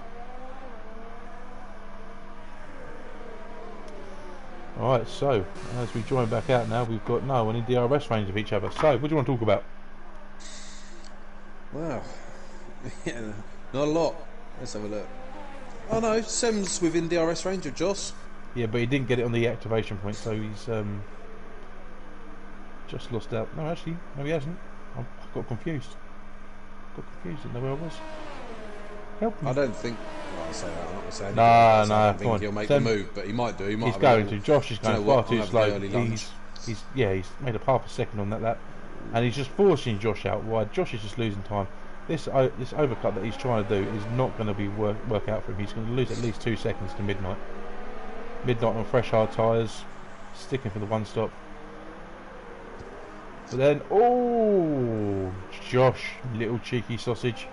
Alright, so as we join back out now, we've got no one in DRS range of each other. So, what do you want to talk about? Wow, yeah, not a lot. Let's have a look. Oh no, Sem's within DRS range of Joss. Yeah, but he didn't get it on the activation point, so he's just lost out. No, actually, no, he hasn't. I got confused. Didn't know where I was. Help me. I don't think. Well, I say that. I'm not saying. I don't think he'll make the move, but he might do. He might. He's going to. Josh is going far too slow. He's made up half a second on that lap, and he's just forcing Josh out wide. Josh is just losing time. This overcut that he's trying to do is not going to be work out for him. He's going to lose at least 2 seconds to Midnight. Midnight on fresh hard tyres, sticking for the one stop. But then, oh, Josh, little cheeky sausage,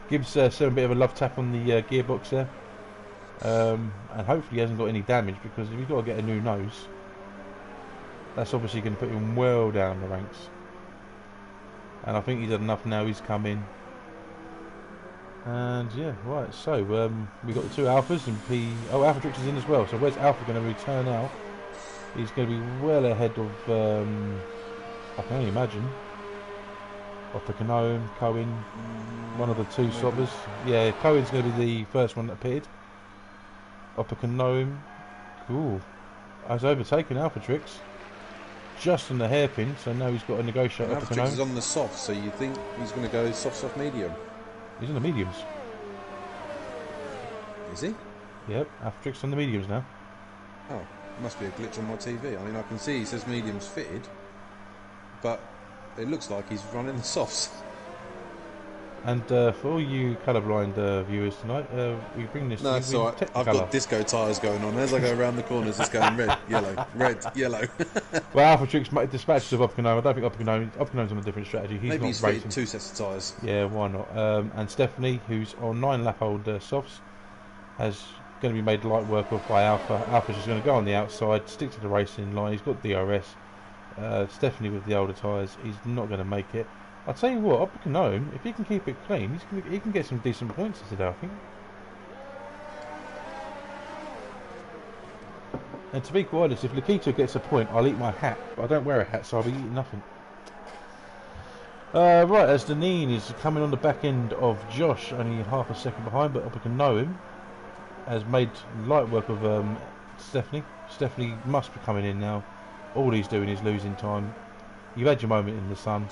gives Sam a bit of a love tap on the gearbox there, and hopefully he hasn't got any damage, because if he's got to get a new nose, that's obviously going to put him well down the ranks. And I think he's had enough now. He's come in. And yeah, right, so we've got the 2 Alphas and Alpha Trix is in as well. So where's Alpha going to return out? He's going to be well ahead of, I can only imagine, off the Cohen, one of the 2 stoppers. Yeah, Cohen's going to be the first one that pitted. Off the Cohen, cool. Has overtaken Alpha Trix. Just on the hairpin, so now he's got to negotiate. Alpha Trix is on the soft, so you think he's going to go soft, medium? He's on the mediums. Is he? Yep, Alpha Trix on the mediums now. Oh, must be a glitch on my TV. I mean, I can see he says mediums fitted, but it looks like he's running the softs. And for all you colourblind viewers tonight, we bring this No, to it's you in alright. I've Technicolor. got disco tyres going on. As I go around the corners, it's going red, yellow. Well, Alpha Trix dispatches of Oppenheimer. I don't think Oppenheimer's on a different strategy. He's Maybe not he's racing. fitted 2 sets of tyres. Yeah, why not? And Stephanie, who's on 9-lap-old softs, has going to be made light work of by Alpha. Alpha's just going to go on the outside, stick to the racing line. He's got DRS. Stephanie with the older tyres, he's not going to make it. I'll tell you what, Oppenheimer, if he can keep it clean, he can get some decent points today, I think. And to be quite honest, if Lakito gets a point, I'll eat my hat. But I don't wear a hat, so I'll be eating nothing. Right, as Deneen is coming on the back end of Josh, only half a second behind, but Oppenheimer has made light work of Stephanie. Stephanie must be coming in now. All he's doing is losing time. You've had your moment in the sun.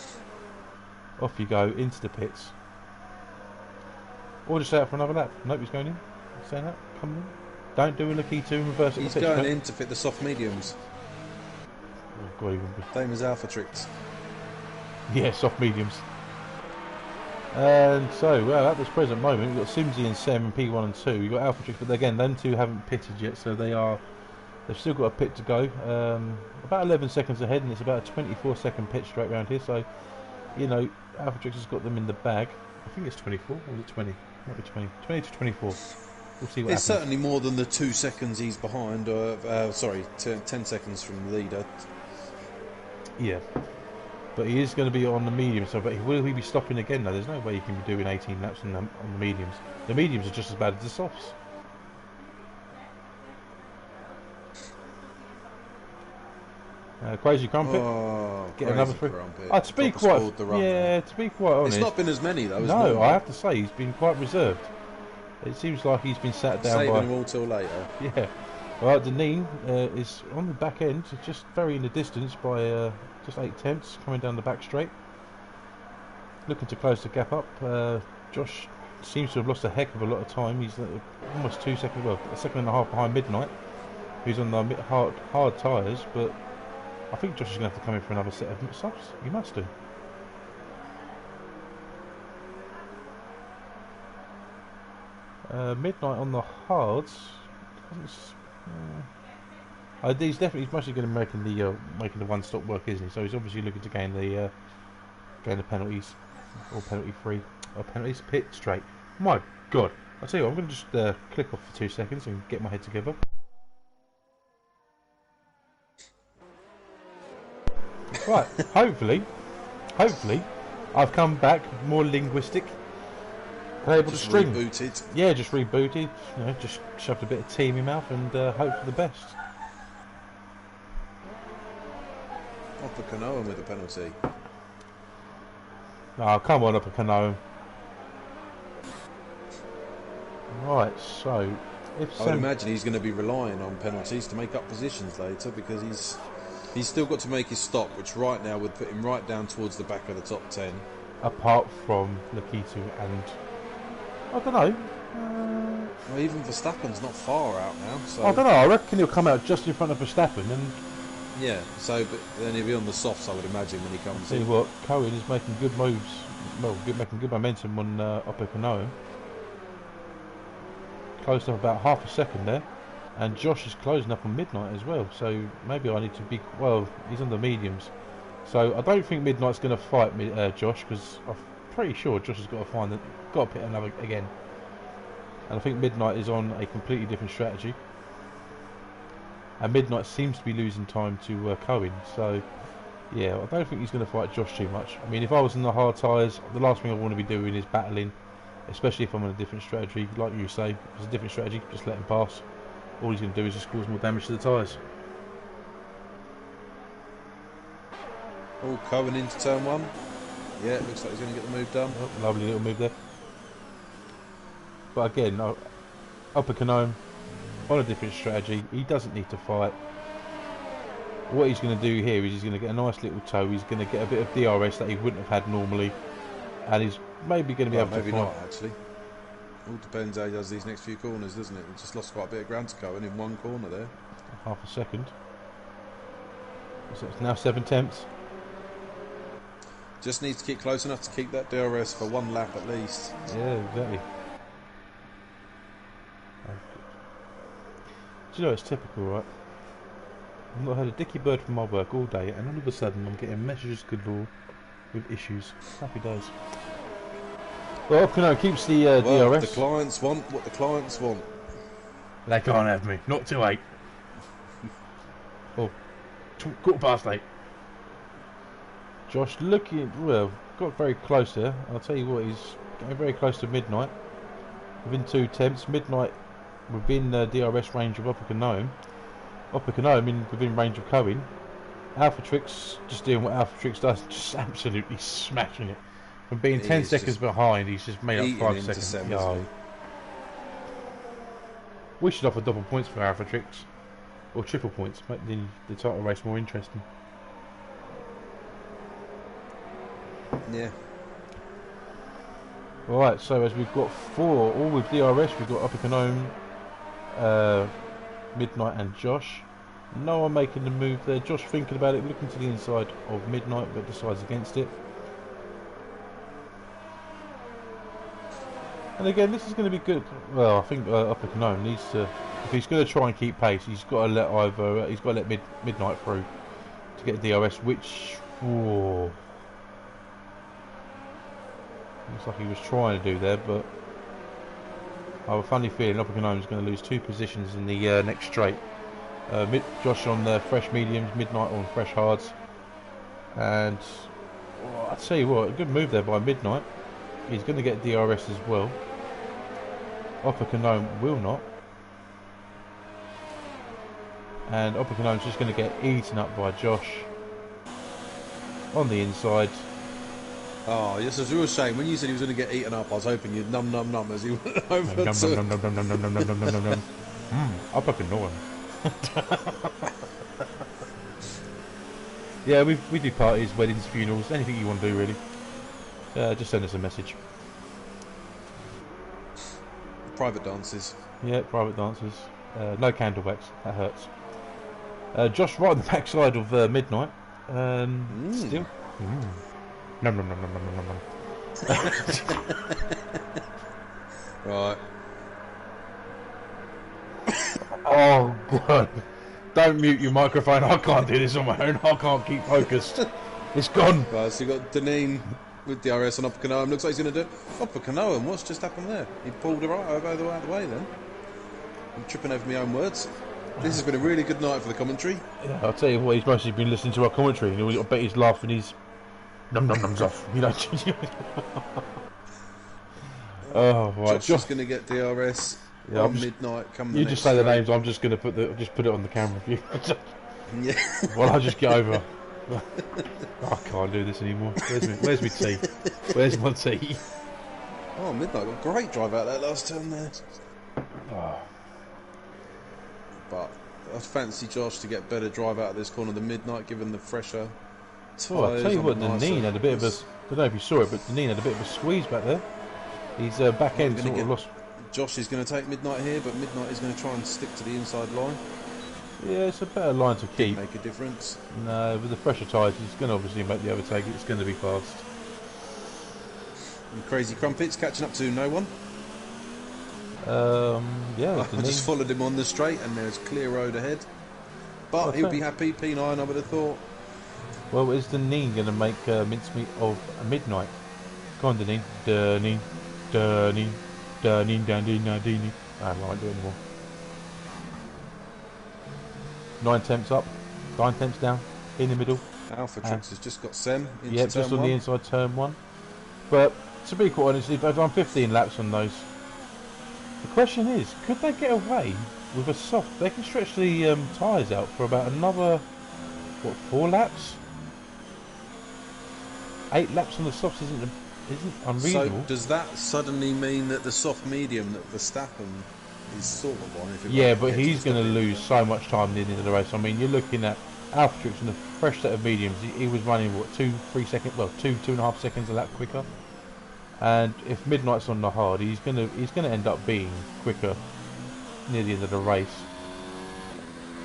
Off you go, into the pits. Or just stay out for another lap. Nope, he's going in. Staying out, coming in. Don't do a Lakito and reverse it. He's going in to fit the soft mediums. Oh, God, Same as Alpha Tricks. yeah, soft mediums. And so, well, at this present moment, we've got Simsy and Sem and P1 and 2. We've got Alpha Tricks, but again, them two haven't pitted yet, so they've still got a pit to go. About 11 seconds ahead, and it's about a 24-second pit straight around here, so, you know, Alpha Tricks has got them in the bag. I think it's 24, or is it 20? Might be 20. 20 to 24. We'll see what happens. It's certainly more than the 2 seconds he's behind, 10 seconds from the leader. Yeah. But he is going to be on the medium, so but will he be stopping again? No, there's no way he can be doing 18 laps on the mediums. The mediums are just as bad as the softs. Crazy Crumpet. Oh, Get another three. To be quite honest, it's not been as many though. No, I have to say he's been quite reserved. It seems like he's been sat down saving by them all till later. Yeah. Well, Deneen is on the back end, just very in the distance by just 8 tenths, coming down the back straight. Looking to close the gap up. Josh seems to have lost a heck of a lot of time. He's almost 2 seconds, well, a second and a half behind Midnight, who's on the hard tyres, but I think Josh is going to have to come in for another set of softs. He must do. Midnight on the hards. He's mostly going to be making the one-stop work, isn't he? So he's obviously looking to gain the penalties, or penalty-free, or penalties pit straight. My God! I'll tell you what, I'm going to just click off for 2 seconds and get my head together. Right, hopefully, I've come back more linguistic. Able to string. Rebooted. Yeah, just rebooted. You know, just shoved a bit of tea in my mouth and hope for the best. Off for Canoan with a penalty. Oh, come on, up a Canoan. Right, so if I would imagine he's going to be relying on penalties to make up positions later, because he's still got to make his stop, which right now would put him right down towards the back of the top 10. Apart from Lakitu and I don't know. Well, even Verstappen's not far out now. So I don't know. I reckon he'll come out just in front of Verstappen, and yeah. So, but then he'll be on the softs, I would imagine, when he comes see in. what Cohen is making good moves. Well, making good momentum on Oppenheimer. Closed up about half a second there, and Josh is closing up on Midnight as well. So maybe I need to be he's on the mediums. So I don't think Midnight's going to fight me, Josh, because I'm pretty sure Josh has got to pit another again. And I think Midnight is on a completely different strategy. And Midnight seems to be losing time to Cohen. So yeah, I don't think he's going to fight Josh too much. I mean, if I was in the hard tyres, the last thing I want to be doing is battling, especially if I'm on a different strategy. Like you say, if it's a different strategy, just let him pass. All he's going to do is just cause more damage to the tyres. Oh, Cohen into turn 1. Yeah, it looks like he's going to get the move done. Oh, lovely little move there. But again, Upper Canome on a different strategy. He doesn't need to fight. What he's going to do here is he's going to get a nice little toe. He's going to get a bit of DRS that he wouldn't have had normally, and he's maybe going to be able to maybe not actually. All depends how he does these next few corners, doesn't it? He just lost quite a bit of ground to Cohen in one corner there. Half a second. So it's now 7 tenths. Just needs to keep close enough to keep that DRS for one lap at least. Yeah, exactly. Do you know, it's typical, right? I've not heard a dicky bird from my work all day, and all of a sudden I'm getting messages galore with issues. Happy days. Well, Cano keeps the Well, DRS. the clients want what the clients want. They can't have me. Not till 8. Oh, 8:15. Josh looking, well, got very close there. I'll tell you what, he's getting very close to Midnight. Within 2 attempts, Midnight within DRS range of Upper Canome. Upper Canome within range of Cohen. Alpha Trix just doing what Alpha Trix does, just absolutely smashing it. From being 10 seconds behind, he's just made up 5 seconds. Yeah. We should offer double points for Alpha Trix. Or triple points, make the title race more interesting. Yeah. Alright, so as we've got 4, all with DRS, we've got Upper Canome, Midnight and Josh. No one making the move there. Josh thinking about it, looking to the inside of Midnight, but decides against it. And again, this is going to be good. Well, I think Upper Canome needs to, if he's going to try and keep pace, he's got to let Midnight through to get DRS, which, whoa, looks like he was trying to do there, but I have a funny feeling Upper Canome is going to lose 2 positions in the next straight. Josh on the fresh mediums, Midnight on fresh hards, and I'll tell you what, a good move there by Midnight. He's going to get DRS as well. Upper Canome will not, and Upper Canome's just going to get eaten up by Josh on the inside. Oh, yes, it's a real shame. When you said he was going to get eaten up, I was hoping you'd num as he went over to... Upper Canome. Yeah, we do parties, weddings, funerals, anything you want to do really. Just send us a message. Private dances. Yeah, private dances. No candle wax, that hurts. Josh right on the backside of Midnight. Still. Nom nom nom nom nom nom nom. Right. Oh god. Don't mute your microphone. I can't do this on my own. I can't keep focused. It's gone. Right, so you've got Deneen with DRS on Upper Canome. Looks like he's going to do it. Upper Canome, what's just happened there? He pulled it right over the way then. I'm tripping over my own words. This has been a really good night for the commentary. Yeah, I'll tell you what, he's mostly been listening to our commentary, and I bet he's laughing his num num nums off. You know. Oh, right. Josh is going to get DRS on Midnight. You just say the names. I'm just going to put it on the camera for you. Yeah. Well, I'll just get over. I can't do this anymore. Where's my tea? Where's my tea? Oh, Midnight got a great drive out that last turn there. Oh. But I fancy Josh to get better drive out of this corner than Midnight, given the fresher tyres. Oh, I'll tell you what, Deneen had a bit of a... I don't know if you saw it, but Deneen had a bit of a squeeze back there. His back end sort of lost... Josh is going to take Midnight here, but Midnight is going to try and stick to the inside line. Yeah, it's a better line to keep. Make a difference. No, with the fresher tyres, he's going to obviously make the overtake. It's going to be fast. And Crazy Crumpets catching up to no one. Yeah. I just followed him on the straight, and there's clear road ahead. But he'll be happy. P9, I would have thought. Well, is Deneen going to make mincemeat of Midnight? Go on, Deneen. Deneen. Deneen. Deneen. Deneen. I won't do it anymore. 9 temps up, 9 temps down, in the middle. Alpha Trix has just got Sem into yep, just on the inside turn 1. But to be quite honest, they've done 15 laps on those. The question is, could they get away with a soft? They can stretch the tyres out for about another, what, 4 laps? 8 laps on the softs isn't unreasonable. So does that suddenly mean that the soft medium that Verstappen is sort of on? If yeah, but he's going to lose so much time near the end of the race. I mean, you're looking at Alpha Trix in a fresh set of mediums. He was running what 2-3 seconds, well 2.5 seconds a lap quicker. And if Midnight's on the hard, he's going to end up being quicker near the end of the race.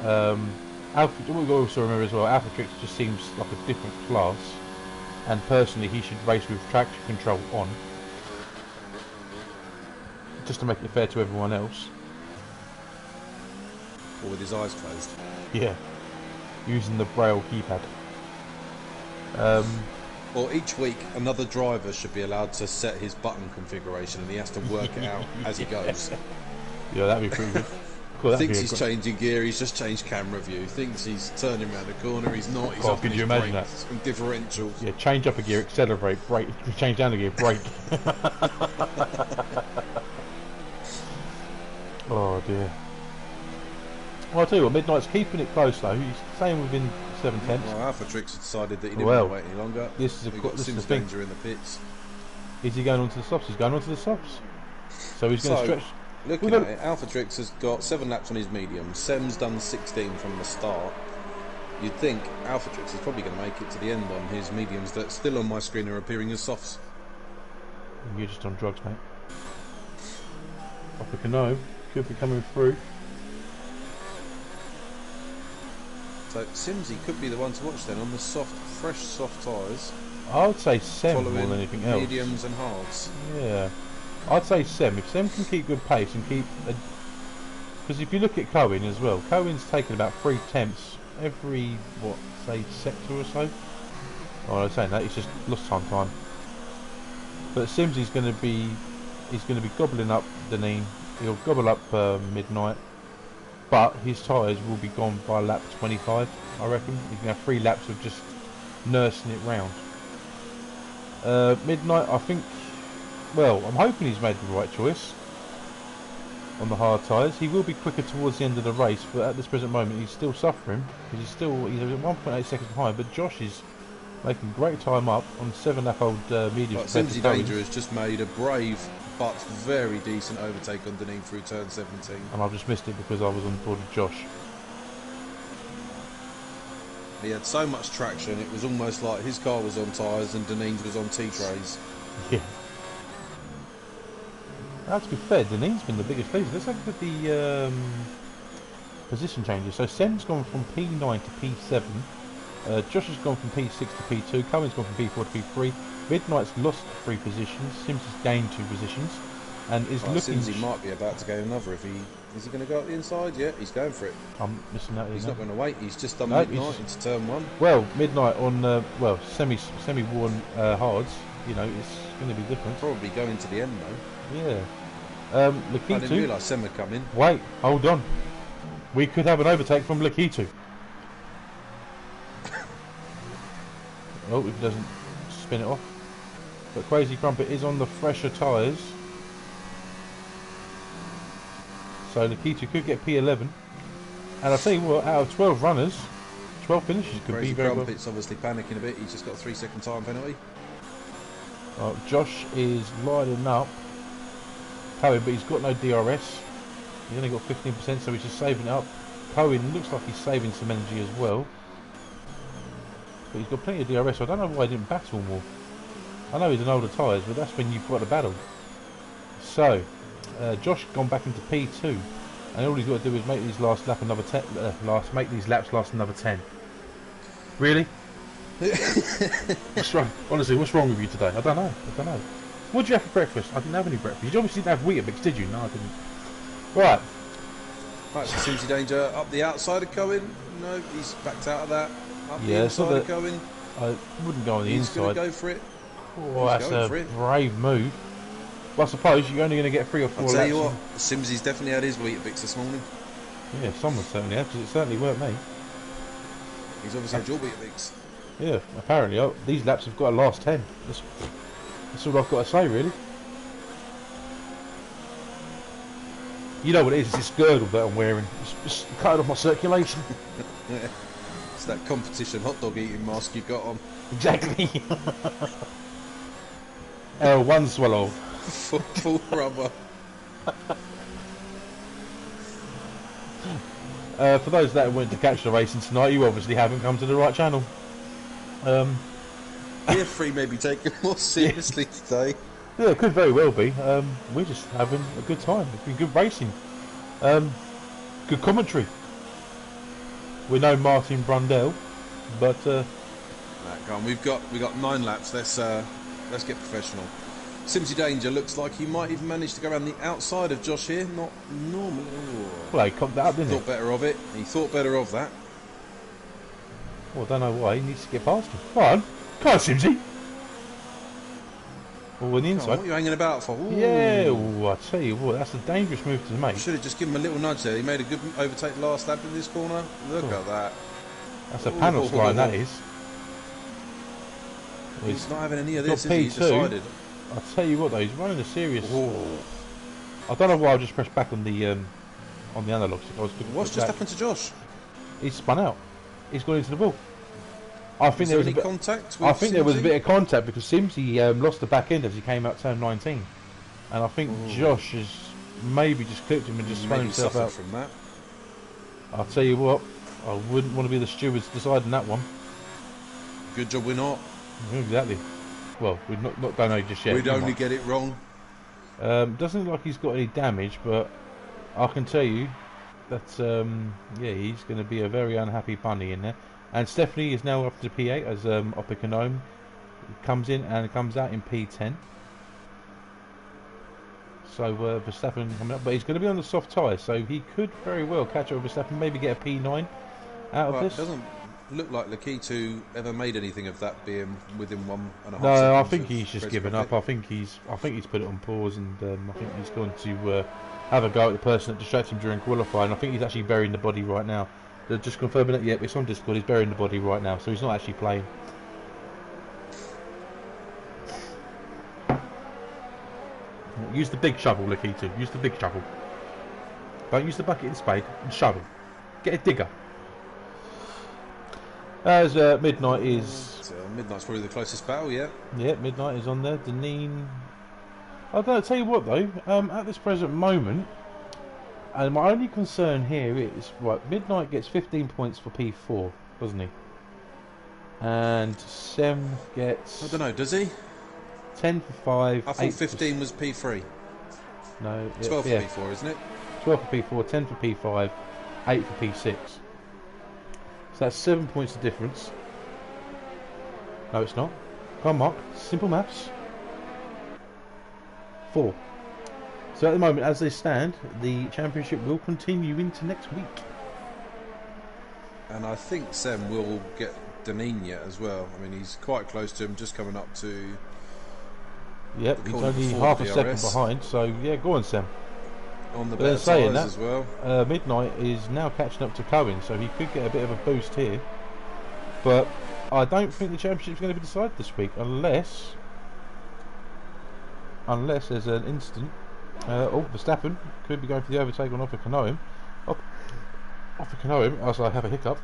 What we also remember as well, Alpha Trix just seems like a different class. And personally, he should race with traction control on, just to make it fair to everyone else. Or with his eyes closed. Yeah, using the braille keypad. Or each week, another driver should be allowed to set his button configuration, and he has to work it out as he goes. Yeah, that'd be pretty good. Cool, Thinks he's changing gear, he's just changed camera view. Thinks he's turning around the corner, he's not. He's God, could you imagine that? And differentials. Yeah, change up a gear, accelerate, brake. Change down a gear, brake. Oh dear. Well, I'll tell you what, Midnight's keeping it close though. He's staying within 7 tenths. Well, Alpha Trix decided that he didn't want to wait any longer. This is We've got Sims Danger in the pits. Is he going on to the softs? He's going on to the softs. So he's going to stretch. Looking at it, Alpha Trix has got 7 laps on his medium. Sem's done 16 from the start. You'd think Alpha Trix is probably going to make it to the end on his mediums that still on my screen are appearing as softs. You're just on drugs, mate. Upper Cano could be coming through. So Simsy could be the one to watch then on the fresh soft tyres. I would say Sem more than anything else. Mediums and hards. Yeah, I'd say Sem. If Sem can keep good pace and keep, because if you look at Cohen as well, Cohen's taken about 3 tenths every say sector or so. Oh, I'm saying that he's just lost time. But Simsy's going to be, gobbling up Deneen. He'll gobble up Midnight. But his tyres will be gone by lap 25, I reckon. He can have 3 laps of just nursing it round. Midnight, I think, well, I'm hoping he's made the right choice on the hard tyres. He will be quicker towards the end of the race, but at this present moment he's still suffering, because he's at 1.8 seconds behind, but Josh is making great time up on 7 lap old medium. Simsy Danger has just made a brave but very decent overtake on Deneen through turn 17. And I've just missed it because I was on board with Josh. He had so much traction, it was almost like his car was on tyres and Deneen's was on T-trays. Yeah. Now, to be fair, Deneen's been the biggest loser. Let's have a look at the position changes. So Sem's gone from P9 to P7. Josh has gone from P6 to P2. Cohen's gone from P4 to P3. Midnight's lost 3 positions. Sims has gained 2 positions, and is looking. Simsy might be about to gain another. Is he going to go up the inside? Yeah, he's going for it. I'm missing out. He's not going to wait. He's just done Midnight into turn 1. Well, Midnight on semi-worn hards. You know, it's going to be different. Probably going to the end though. Yeah. Lakitu. I didn't realise Sem had come in. Wait, hold on. We could have an overtake from Lakitu. Oh, it doesn't spin it off. But Crazy Crumpet is on the fresher tyres. So Lakitu could get P11. And I'll tell you what, out of 12 runners, 12 finishes could Crazy be very Crumpet's obviously panicking a bit. He's just got a 3-second time penalty. Josh is lining up. Cohen, but he's got no DRS. He's only got 15%, so he's just saving it up. Cohen looks like he's saving some energy as well. But he's got plenty of DRS, so I don't know why he didn't battle more. I know he's an older tyres, but that's when you've got to battle. So, Josh gone back into P2, and all he's got to do is make these last lap another 10. Make these laps last another 10. Really? What's wrong? Honestly, what's wrong with you today? I don't know. What did you have for breakfast? I didn't have any breakfast. You obviously didn't have Weetabix, did you? No, I didn't. Right. Right, so Simsy Danger up the outside of Cohen. No, he's backed out of that. Up the inside of Cohen. I wouldn't go on the inside. He's going to go for it. Oh, that's a brave move. Well, I suppose you're only going to get 3 or 4 laps. I'll tell you what, Simsy's definitely had his Weetabix this morning. Yeah, someone certainly has, because it certainly weren't me. He's obviously had your Weetabix. Yeah, apparently. These laps have got to last 10. That's all I've got to say, really. You know what it is, it's this girdle that I'm wearing. It's just cutting off my circulation. It's that competition hot dog eating mask you got on. Exactly. One swallow. Full rubber. For those that went to catch the racing tonight, you obviously haven't come to the right channel. Gear 3 may be taken more seriously today. Yeah, it could very well be. We're just having a good time. It's been good racing. Good commentary. We know Martin Brundell, but Right, go on. We've got 9 laps. Let's get professional. Simsy Danger looks like he might even manage to go around the outside of Josh here. Not normal. Well, he cocked that up, didn't he? Thought better of it. He thought better of that. Well, I don't know why. He needs to get past him. Come on, Simsy. Oh, on the inside. What are you hanging about for? Ooh. Yeah, oh, I tell you what, that's a dangerous move to make. Should have just given him a little nudge there. He made a good overtake last lap in this corner. Look at that. That's a panel slide, that is. He's not having any of this, is he? He's P2. decided. I'll tell you what though, he's running a serious... I don't know why I just pressed back on the analogs. What's just happened to Josh? He's spun out. He's gone into the wall. I think there was contact with I think there was a bit of contact because Simsy lost the back end as he came out turn 19. And I think Josh has maybe just clipped him and just spun himself out. From that. I'll tell you what, I wouldn't want to be the stewards deciding that one. Good job we're not. Exactly. Well, we've not don't know just yet. We'd only get it wrong. Doesn't look like he's got any damage, but I can tell you that yeah, he's going to be a very unhappy bunny in there. And Stephanie is now up to P8 as Oppicanome comes in and comes out in P10. So Verstappen coming up, but he's going to be on the soft tyres, so he could very well catch up with Verstappen, maybe get a P9 out of this. It doesn't look like Lakitu ever made anything of that being within 1.5 seconds. No, I think he's just given up. I think he's put it on pause, and I think he's going to have a go at the person that distracted him during qualifying. I think he's actually burying the body right now. They're just confirming it. Yep, it's on Discord. He's burying the body right now, so he's not actually playing. Use the big shovel, Lakitu. Use the big shovel. Don't use the bucket and spade. And shovel. Get a digger. As Midnight is... Midnight's probably the closest battle, yeah. Yeah, Midnight is on there. Deneen... I don't know, tell you what though, at this present moment, and my only concern here is, right, Midnight gets 15 points for P4, doesn't he? And Sem gets... I don't know, does he? 10 for 5. I thought 15 was P3. No, 12 yeah. for P4, isn't it? 12 for P4, 10 for P5, 8 for P6. So that's 7 points of difference. No, it's not. Come on, Mark. Simple maths. 4. So at the moment, as they stand, the championship will continue into next week. And I think Sem will get Danina as well. I mean, he's quite close to him, just coming up to... Yep, he's only half a second behind, so yeah, go on, Sam. On the better tyres as well. Midnight is now catching up to Cohen, so he could get a bit of a boost here. But I don't think the championship's going to be decided this week, unless there's an instant. Verstappen could be going for the overtake on Oppicanome. Oppicanome, as I have a hiccup.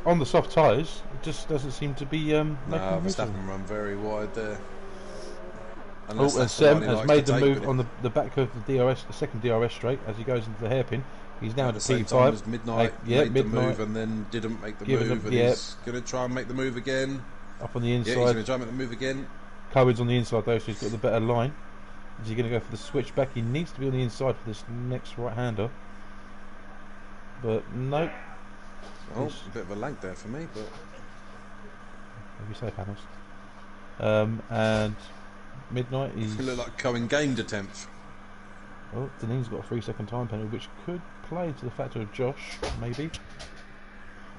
On the soft tyres, it just doesn't seem to be. Verstappen run very wide there. And Sem has made the move on the back of the DRS, the second DRS straight, as he goes into the hairpin. He's now at the P5. As Midnight made the move and then didn't make the move, and he's going to try and make the move again. Up on the inside. Yeah, he's going to try and make the move again. Cohen's on the inside though, so he's got the better line. Is he going to go for the switchback? He needs to be on the inside for this next right-hander. But nope. Oh, a bit of a lag there for me, but... Maybe say panels. And Midnight is... It looked like Cohen gained a 10th. Well, Deneen's got a 3-second time penalty, which could play to the factor of Josh, maybe.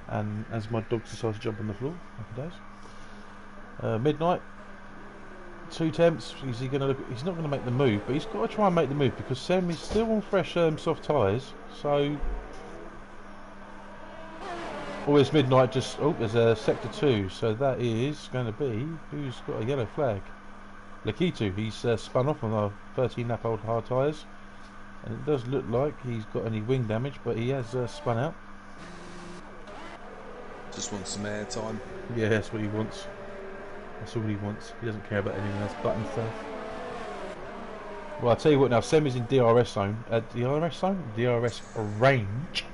And as my dog decides to jump on the floor, like he does. Midnight, 2 tenths. Is he going to look? He's not going to make the move, but he's got to try and make the move because Sam is still on fresh soft tyres. So, it's Midnight. Just there's a sector 2, so that is going to be who's got a yellow flag. Lakitu. He's spun off on the 13-lap old hard tyres, and it does look like he's got any wing damage, but he has spun out. Just wants some air time. Yeah, that's what he wants. That's all he wants. He doesn't care about anything else but himself. Well, I'll tell you what now, Sem is in DRS zone. DRS zone? DRS range.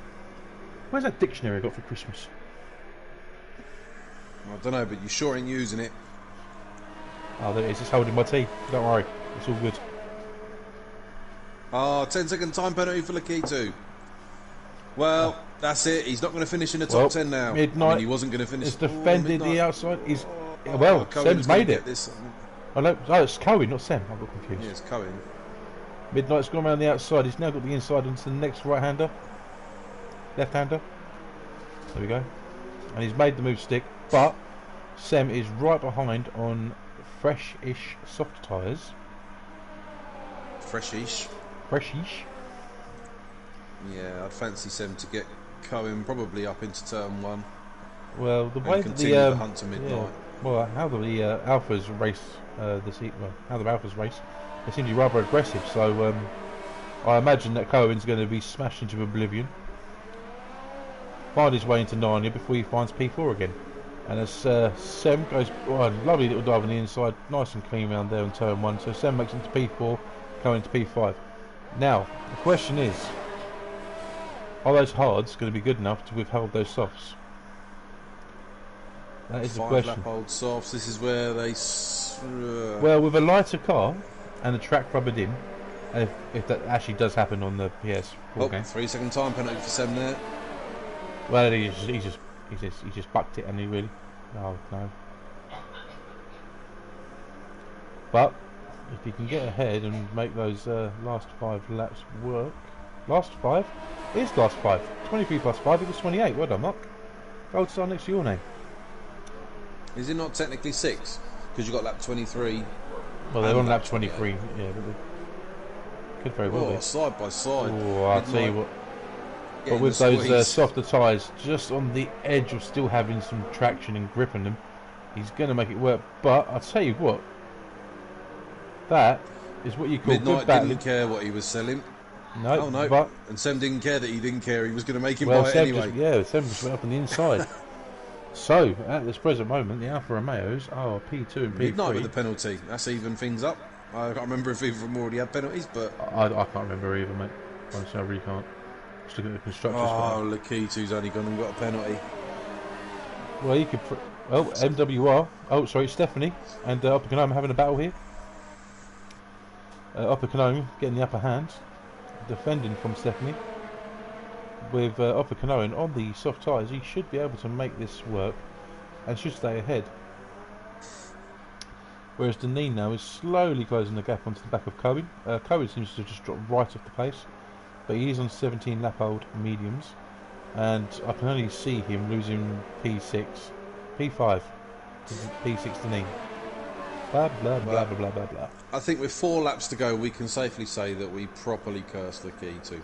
Where's that dictionary I got for Christmas? I don't know, but you sure ain't using it. Oh, there it is. It's holding my tea. Don't worry. It's all good. 10-second time penalty for Lakitu. Well, That's it. He's not going to finish in the top Well, 10 now. I Midnight mean, he wasn't going to finish. is defending the outside. He's well, Cohen Sem's made it. this. Oh no, it's Cohen, not Sem. I got confused. Yeah, it's Cohen. Midnight's gone around the outside. He's now got the inside onto the next right-hander, left-hander. There we go. And he's made the move stick, but Sem is right behind on fresh-ish soft tyres. Freshish. Freshish. Yeah, I'd fancy Sem to get Cohen probably up into turn 1. Well, the way that continue the hunt to Midnight. Yeah, well, how the Alphas race how the Alphas race, they seem to be rather aggressive. So I imagine that Cohen's going to be smashed into oblivion, find his way into Narnia before he finds P4 again. And as Sem goes, lovely little dive on the inside, nice and clean round there on turn 1. So Sem makes it into P4, Cohen into P5. Now the question is, are those hards going to be good enough to withhold those softs? That is the question. 5 lap old softs. This is where they. Well, with a lighter car and the track rubbered in, if that actually does happen on the PS4 game. 3-second time penalty for Sem there. Well, he just bucked it, and he really. Oh no. But if he can get ahead and make those last 5 laps work. Last 5? It is last 5. 23 plus 5 equals 28. Well done, Mark. Gold star next to your name. Is it not technically 6? Because you got lap 23. Well, they're on lap 23. Yeah, but they could very well be. Side by side. Oh, I'll tell you what. But with those softer tyres, just on the edge of still having some traction and grip on them, he's going to make it work. But I'll tell you what. That is what you call Midnight good battling. didn't care what he was selling. No, oh no, but and Sem didn't care that he didn't care. He was going to make him buy it anyway. Sem just went up on the inside. So at this present moment, the Alfa Romeos are P2 and P3. Midnight with the penalty. That's even things up. I can't remember if either of them already had penalties, but I can't remember either, mate. Honestly, I really can't. Just looking at the constructors. Oh, Lakitu's only gone and got a penalty. Well, you could. Well, MWR. Oh, sorry, Stephanie and Oppenheim having a battle here. Oppenheim getting the upper hand, defending from Stephanie. With Oppenheim on the soft tyres, he should be able to make this work and should stay ahead. Whereas Deneen now is slowly closing the gap onto the back of Cohen. Cohen seems to just drop right off the pace, but he is on 17 lap old mediums, and I can only see him losing P6, P5 to P6 Deneen. Blah blah blah blah blah blah blah. I think with 4 laps to go, we can safely say that we properly cursed Lakitu.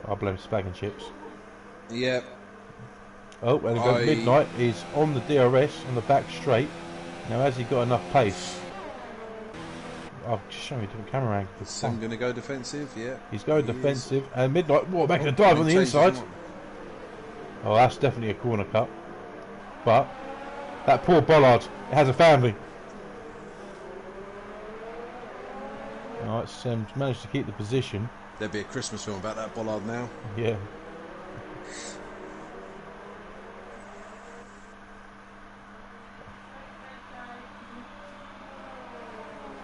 I blame Spag and Chips. Yeah. Oh, and Midnight is on the DRS on the back straight. Now, has he got enough pace? I'll just show you a different camera angle. Is Sam going to go defensive? Yeah. He's going defensive. And Midnight, making a dive on the inside. Oh, that's definitely a corner cut. But that poor bollard has a family. Alright, Sam's managed to keep the position. There'd be a Christmas film about that bollard now. Yeah.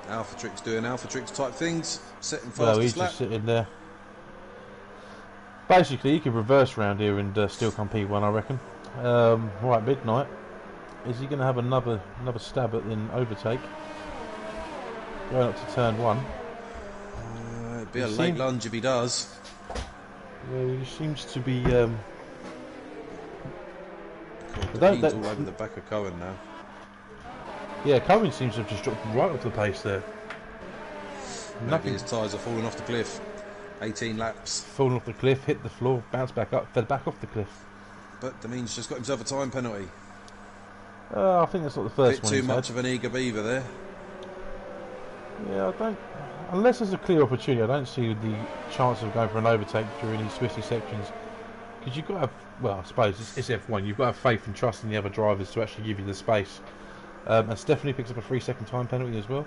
Alpha Tricks doing Alpha Tricks type things, setting fast. Well, he's just sitting there. Basically, he could reverse round here and still come P1, I reckon. Right, Midnight. Is he going to have another stab at an overtake? Going up to turn 1. It'd be a late lunge if he does. Yeah, he seems to be. He's all over the back of Cohen now. Yeah, Cohen seems to have just dropped right off the pace there. Maybe his tyres are falling off the cliff. 18 laps. Falling off the cliff, hit the floor, bounced back up, fell back off the cliff. But Deneen's just got himself a time penalty. I think that's not the first one. Too much of an eager beaver there. Yeah, I don't. Unless there's a clear opportunity, I don't see the chance of going for an overtake during these twisty sections. Because you've got to have, well, I suppose it's F1. You've got to have faith and trust in the other drivers to actually give you the space. And Stephanie picks up a 3-second time penalty as well.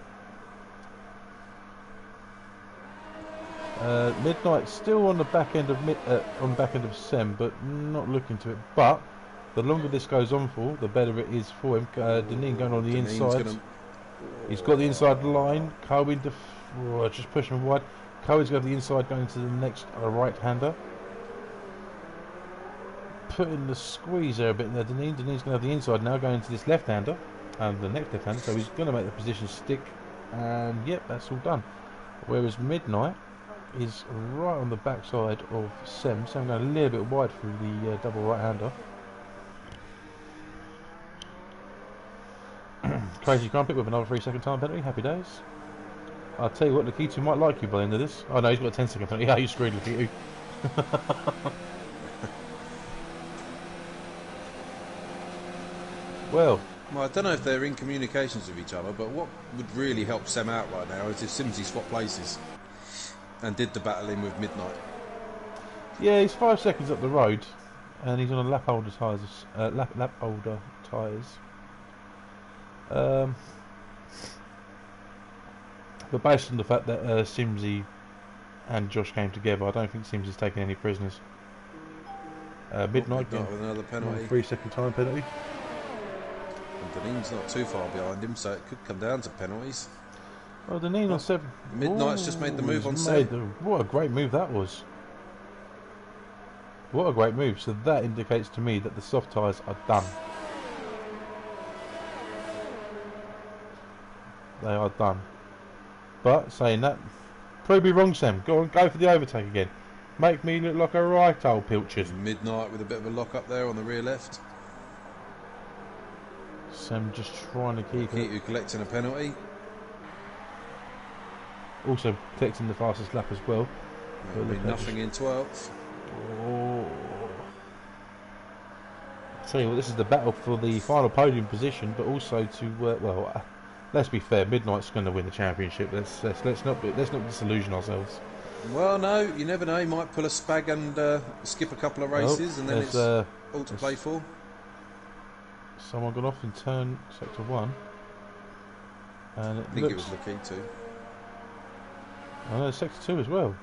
Midnight still on the back end of Sem, but not looking to it. But the longer this goes on for, the better it is for him. Deneen going on the inside. He's got the inside line. Cohen just pushing him wide. Cohen's got the inside going to the next right-hander. putting the squeeze there a bit there. Deneen's going to have the inside now, going to this left-hander, and the next left-hander, so he's going to make the position stick, and yep, that's all done. Whereas Midnight is right on the backside of Sem. Sem going a little bit wide through the double right-hander. Crazy Crumpet with another 3-second time penalty. Happy days. I'll tell you what, Lakitu might like you by the end of this. Oh no, he's got a 10-second penalty. Yeah, you screwed Lakitu. Well, I don't know if they're in communications with each other, but what would really help Sem out right now is if Simsy swapped places and did the battle in with Midnight. yeah, he's 5 seconds up the road, and he's on a lap holder tyres. Lap holder tyres. But based on the fact that Simsy and Josh came together, I don't think Simsy's taking any prisoners. Midnight with another penalty. 3-second time penalty. And Deneen's not too far behind him, so it could come down to penalties. Oh, the knee on 7. Midnight's just made the move on 7. What a great move that was. What a great move. So that indicates to me that the soft tyres are done. They are done. But saying that, prove me wrong, Sam. Go on, go for the overtake again. Make me look like a right old pilchard. Midnight with a bit of a lock up there on the rear left. Sam just trying to keep it. Collecting a penalty. Also collecting the fastest lap as well. It'll be nothing in 12th. Oh. I'll tell you what, this is the battle for the final podium position, but also to let's be fair. Midnight's going to win the championship. Let's not disillusion ourselves. Well, no, you never know. He might pull a spag and skip a couple of races, and then it's all to play for. Someone got off in turn sector 1, and I think it was Lakitu. I know sector 2 as well.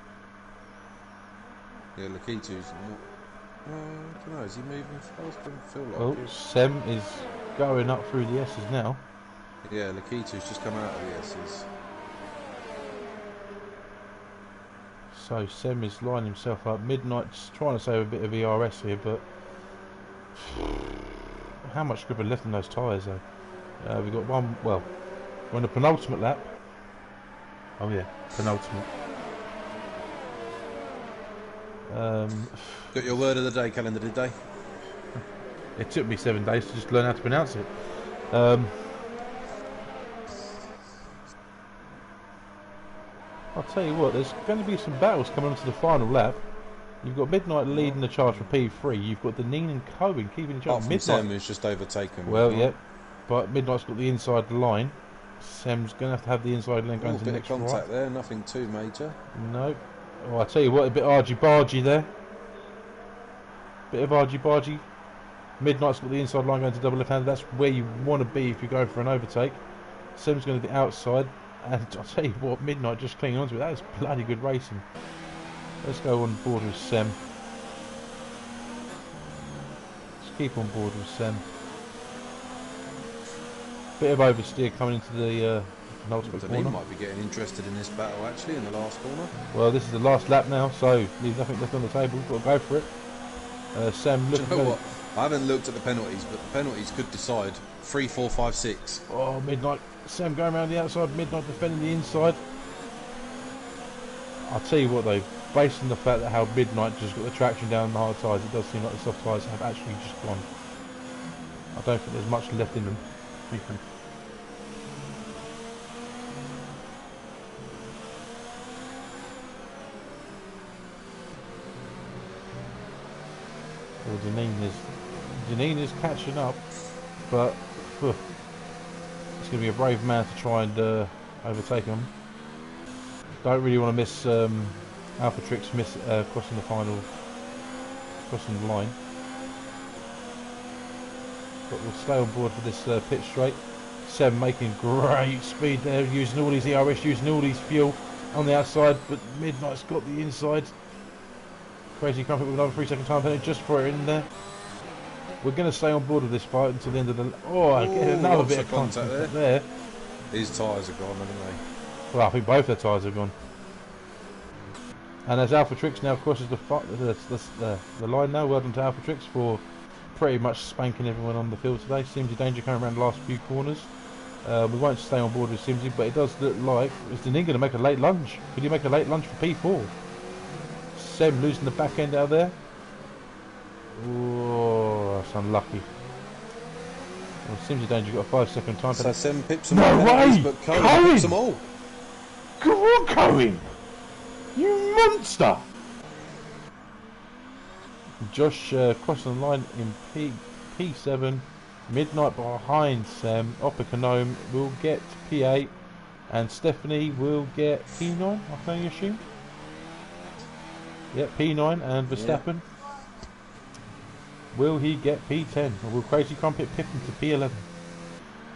Yeah, Lakitu's not. I don't know. Is he moving fast? Doesn't feel like Well, it. Sem is going up through the S's now. Yeah, Lakitu's just come out of the S's. So Sem is lining himself up. Midnight's trying to save a bit of ERS here, but how much grip are left in those tyres though? We've got one. Well, we're on the penultimate lap. Oh yeah, penultimate. Got your word of the day, calendar, did they? It took me 7 days to just learn how to pronounce it. I'll tell you what, there's going to be some battles coming onto the final lap. You've got Midnight leading the charge for P3. You've got Deneen and Cohen keeping the charge. Midnight Sem is just overtaken. Well, yep. But Midnight's got the inside line. Sem's going to have the inside lane going to the next right. Bit of contact there, nothing too major. No. Oh, I'll tell you what, a bit argy-bargy there. Bit of argy-bargy. Midnight's got the inside line going to double left-hander. That's where you want to be if you go for an overtake. Sem's going to the outside. And I'll tell you what, Midnight just clinging onto it. That is bloody good racing. Let's go on board with Sem. Let's keep on board with Sem. Bit of oversteer coming into the penultimate corner. He might be getting interested in this battle actually in the last corner. Well, this is the last lap now, so leave nothing left on the table. We've got to go for it. Sem, look. Do you know what? I haven't looked at the penalties, but the penalties could decide 3, 4, 5, 6. Oh, Midnight. Sem going around the outside. Midnight defending the inside. I'll tell you what though, based on the fact that how Midnight just got the traction down the hard tyres, it does seem like the soft tyres have actually just gone. I don't think there's much left in them. Well, Deneen is catching up, but it's going to be a brave man to try and overtake him. Don't really want to miss Alpha Trix crossing the line. But we'll stay on board for this pit straight. Sem making great speed there, using all his ERS, using all his fuel on the outside, but Midnight's got the inside. Crazy Crumpet with another 3-second time penalty just for it in there. We're going to stay on board with this fight until the end of the... Oh, I get another bit of contact there. His tyres are gone, haven't they? Well, I think both their tyres are gone. And as Alpha Trix now crosses the line now, well done to Alpha Trix for pretty much spanking everyone on the field today. Simsy Danger coming around the last few corners. We won't stay on board with Simsy, but it does look like... Is Denis going to make a late lunge? Could he make a late lunge for P4? Sem losing the back end out there. Oh, that's unlucky. Well, Simsy Danger got a 5-second time. So Sem pips them No way! but Cohen pips them all. Go on, Cohen! You monster! Josh crossing the line in P7. Midnight behind Sam. Oppenheim will get P8. And Stephanie will get P9, I can only assume. Yep, P9 and Verstappen. Yeah. Will he get P10? Or will Crazy Crumpet pip him to P11?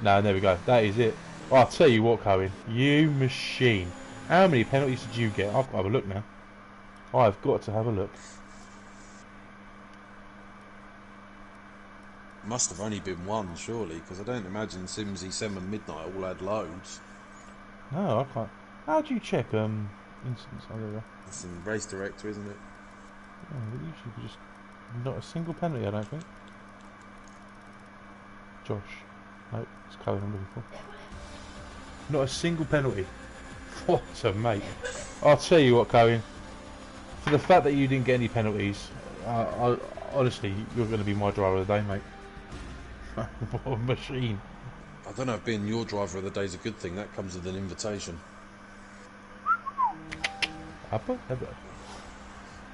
No, there we go. That is it. Oh, I'll tell you what, Cohen. You machine. How many penalties did you get? I've got to have a look now. I've got to have a look. Must have only been one, surely, because I don't imagine Simsy, Sem and Midnight all had loads. No, I can't. How do you check incidents? Oh, there we go. It's in Race Director, isn't it? Oh, usually you just... Not a single penalty, I don't think. Josh. No, it's Cohen I'm looking for. Not a single penalty. What a mate. I'll tell you what, Cohen. For the fact that you didn't get any penalties, honestly, you're going to be my driver of the day, mate. What a machine. I don't know if being your driver of the day is a good thing. That comes with an invitation.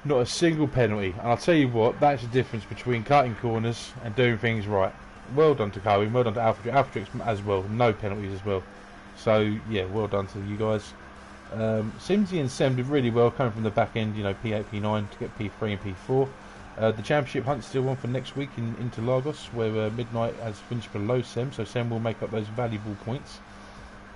Not a single penalty. And I'll tell you what, that's the difference between cutting corners and doing things right. Well done to Cohen, well done to Alphatrix as well. No penalties as well. So, yeah, well done to you guys. Simsy and Sem did really well coming from the back end, you know, P8, P9 to get P3 and P4. The championship hunt's still on for next week in Interlagos, where Midnight has finished below Sem, so Sem will make up those valuable points.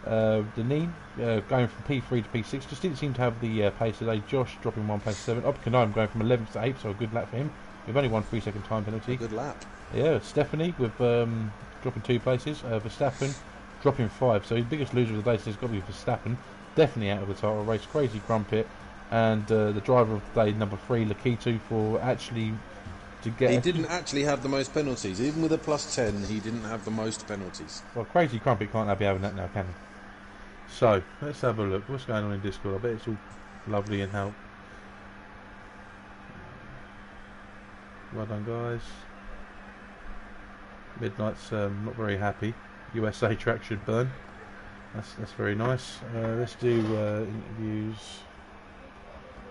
Denis going from P3 to P6, just didn't seem to have the pace today. Josh dropping 1 place to 7. Oppenheim going from 11th to 8th, so a good lap for him. We've only won 3-second time penalty. A good lap. Yeah, Stephanie with dropping 2 places. Verstappen dropping 5, so his biggest loser of the day has got to be Verstappen. Definitely out of the title race. Crazy Crumpet and the driver of the day, number 3, Lakitu, for actually to get... He didn't actually have the most penalties. Even with a +10, he didn't have the most penalties. Well, Crazy Crumpet can't be having that now, can he? So, let's have a look. What's going on in Discord? I bet it's all lovely and how... Well done, guys. Midnight's not very happy. USA track should burn. That's very nice. Let's do interviews.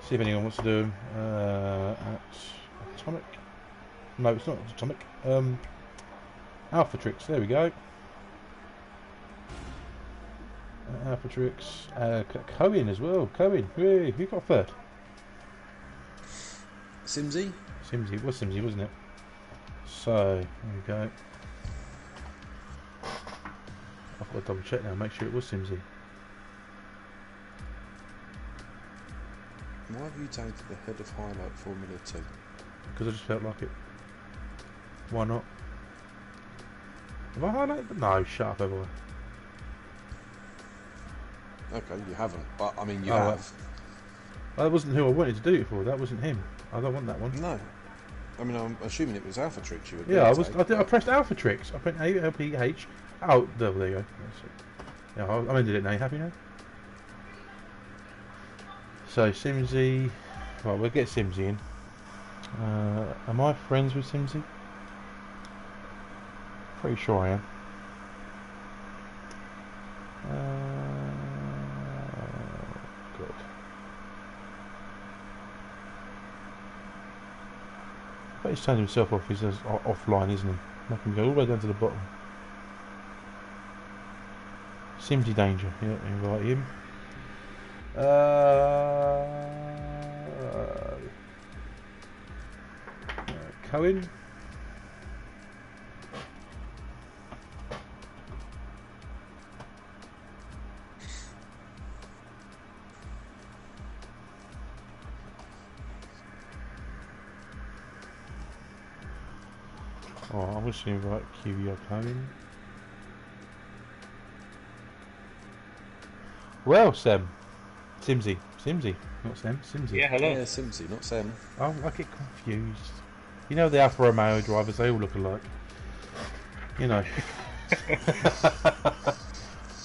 See if anyone wants to do them at Atomic. No, it's not Atomic. Alphatrix. There we go. Alphatrix. Cohen as well. Cohen. Who got third? Simsy. Simsy. It was Simsy, wasn't it? So there we go. I've got to double check now, make sure it was Simsy. Why have you tagged the head of highlight Formula 2? Because I just felt like it. Why not? Have I highlighted? No, shut up everyone. Okay, you haven't, but I mean you have. Well, that wasn't who I wanted to do it for. That wasn't him. I don't want that one. No. I mean, I'm assuming it was Alphatrix you would. Yeah, I pressed Alphatrix. I pressed ALPH. Oh, there you go. Yeah, I ended it now. You happy now? So Simsy. Right, we'll get Simsy in. Am I friends with Simsy? Pretty sure I am. God. But he's turned himself off. He's offline, isn't he? Make him go all the way down to the bottom. Simsy Danger. Yeah, invite him. Cohen. Oh, I'm just going to invite QVR Cohen. Well, Simsy, not Simsy. Yeah, hello. Yeah, Simsy, not Sem. I get confused. You know the Alfa Romeo drivers, they all look alike. You know.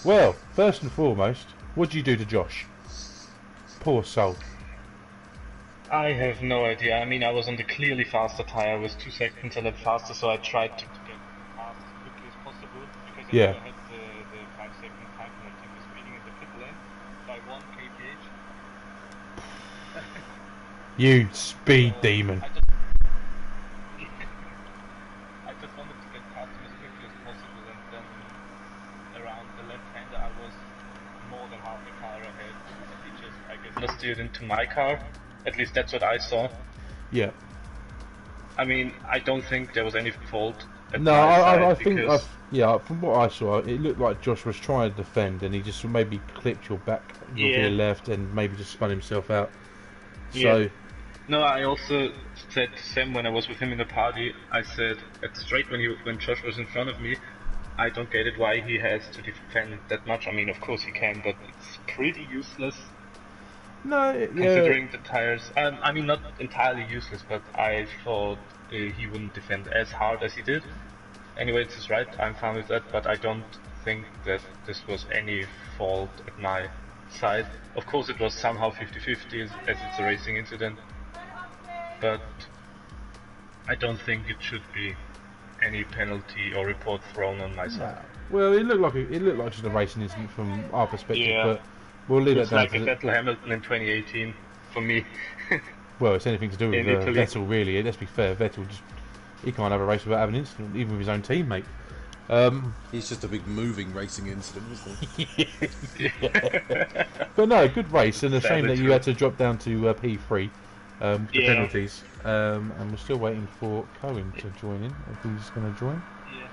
Well, first and foremost, what did you do to Josh? Poor soul. I have no idea. I mean, I was on the clearly faster tire. I was 2 seconds a lap faster, so I tried to get past as quickly as possible because I Yeah. knew I had the 5 second time penalty for speeding in the pit lane by 1 kph. You speed So demon. I just wanted to get past him as quickly as possible, and then around the left-hander I was more than half a car ahead. And he just, I guess, steered into my car. At least that's what I saw. Yeah. I mean, I don't think there was any fault at No, my side I think, because yeah, from what I saw, it looked like Josh was trying to defend and he just maybe clipped your rear left and maybe just spun himself out. So, yeah. No, I also said to Sam when I was with him in the party, I said straight when Josh was in front of me, I don't get it why he has to defend that much. I mean, of course he can, but it's pretty useless. no, Considering the tires, I mean, not entirely useless, but I thought he wouldn't defend as hard as he did. Anyway, it's his right, I'm fine with that, but I don't think that this was any fault at my side. Of course, it was somehow 50-50 as it's a racing incident, but I don't think it should be any penalty or report thrown on my side. Well, it looked like just a racing incident from our perspective, Yeah. but we'll leave It's that down like to a Vettel Hamilton in 2018 for me. well, it's anything to do with In Italy. Vettel, really. Let's be fair, Vettel he can't have a race without having an incident, even with his own teammate. He's just a big moving racing incident, isn't he? But no, good race, and a shame Sadly that you true. had to drop down to P3 for Yeah. penalties. And we're still waiting for Cohen to join in, if he's going to join. Yeah.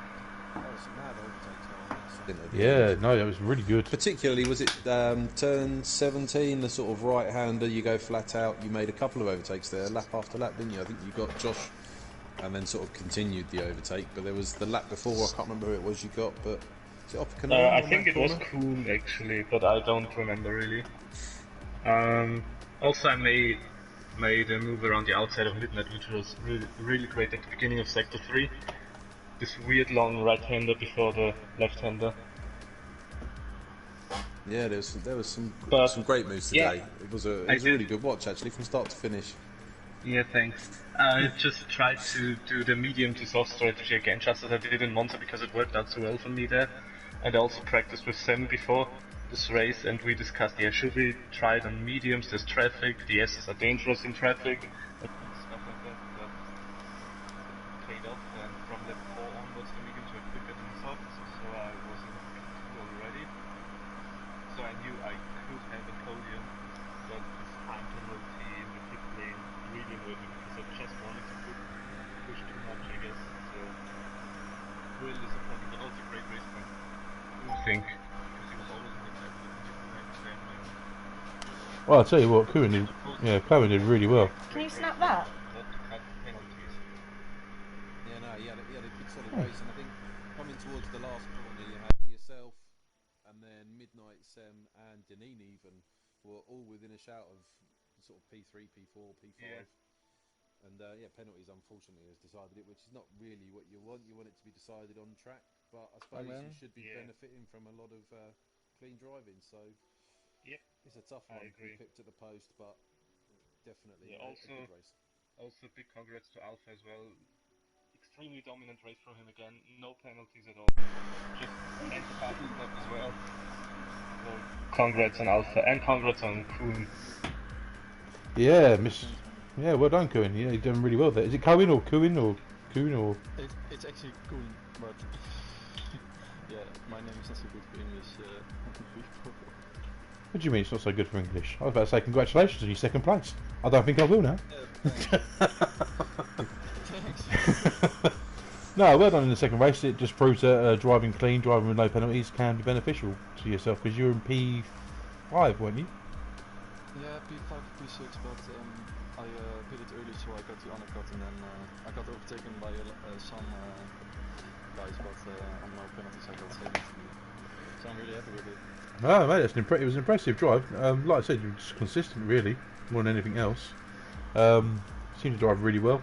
Oh, some mad overtakes, didn't they? Yeah, no, that was really good. Particularly, was it turn 17, the sort of right-hander, you go flat out, you made a couple of overtakes there, lap after lap, didn't you? I think you got Josh and then sort of continued the overtake, but there was the lap before, I can't remember who it was you got, but is it Oppenheimer I on think that it was corner? Kuhn actually, but I don't remember really. Also, I made a move around the outside of midnight, which was really great at the beginning of sector 3. This weird long right-hander before the left-hander. Yeah, there was some But, great moves yeah, today. It was a I really did. good watch actually from start to finish. Yeah, thanks. I just tried to do the medium to soft strategy again, just as I did in Monza, because it worked out so well for me there. And I also practiced with Sam before this race, and we discussed, yeah, should we try it on mediums? There's traffic, the S's are dangerous in traffic, and stuff like that. But it paid off, and from lap 4 onwards, the mediums were quicker than the softs, so I was in P2 already. So I knew I could have a podium, but this time penalty in the pit lane really annoyed me because I just wanted to push too much, I guess. So really disappointing, but also great race from I think because he was always in the pit lane. Well, I'll tell you what, Cohen did really well. Can you snap that? Not to cut penalties. Yeah, no, he had a good solid race, and I think coming towards the last corner, you had yourself, and then Midnight, Sem, and Janine even were all within a shout of sort of P3, P4, P5. Yeah. And penalties unfortunately has decided it, which is not really what you want. You want it to be decided on track, but I suppose you should be benefiting from a lot of clean driving. So Yep. it's a tough one. I agree. Pipped at the post, but definitely a good race. Also big congrats to Alpha as well. Extremely dominant race from him again. No penalties at all. Just and the fastest lap as well. So congrats on Alpha and congrats on Kuhn. Yeah, yeah, well done, Cohen. Yeah, you've done really well there. Is it Cohen or Cohen or Cohen or? It's actually cool, but yeah, my name is not so good for English. What do you mean it's not so good for English? I was about to say congratulations on your second place. I don't think I will now. Thanks. No, well done in the second race. It just proves that driving clean, driving with no penalties can be beneficial to yourself because you were in P5, weren't you? Yeah, P5, P6, but I did it early, so I got the undercut, and then I got overtaken by some guys, but on no penalties I got second. So I'm really happy with it. Oh, mate, it was an impressive drive. Like I said, you were just consistent, really, more than anything else. Seemed to drive really well.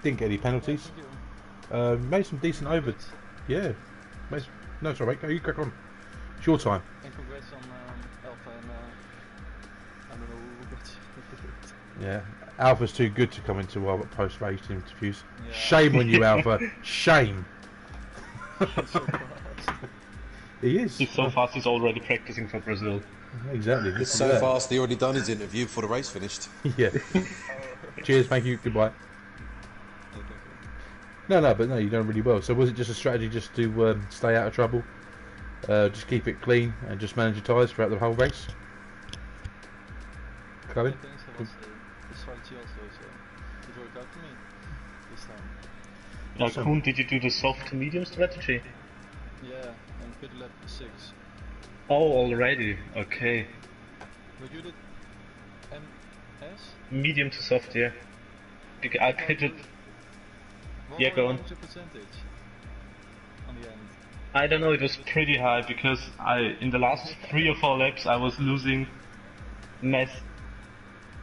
Didn't get any penalties. Made some decent over. Yeah. No, sorry, mate. Go, you crack on. It's your time. And congrats on Alpha and I don't know who got you. Yeah. Alpha's too good to come into our post-race interviews. Yeah. Shame on you, Alpha. Shame. He is. He's so fast. He's already practicing for Brazil. Exactly. It's so fast he already done his interview before the race finished. Yeah. Cheers. Thank you. Goodbye. No, but you've done really well. So was it just a strategy just to stay out of trouble? Just keep it clean and just manage your tyres throughout the whole race? Colin? I think that was the strategy also, so it worked out for me this time. Now, Kuhn, did you do the soft to medium strategy? Yeah, and pit lap 6. Oh, already. Okay. But you did MS? Medium to soft, yeah. Because I pitted. Yeah, go on. What was your percentage on the end? I don't know. It was pretty high because in the last 3 or 4 laps, I was losing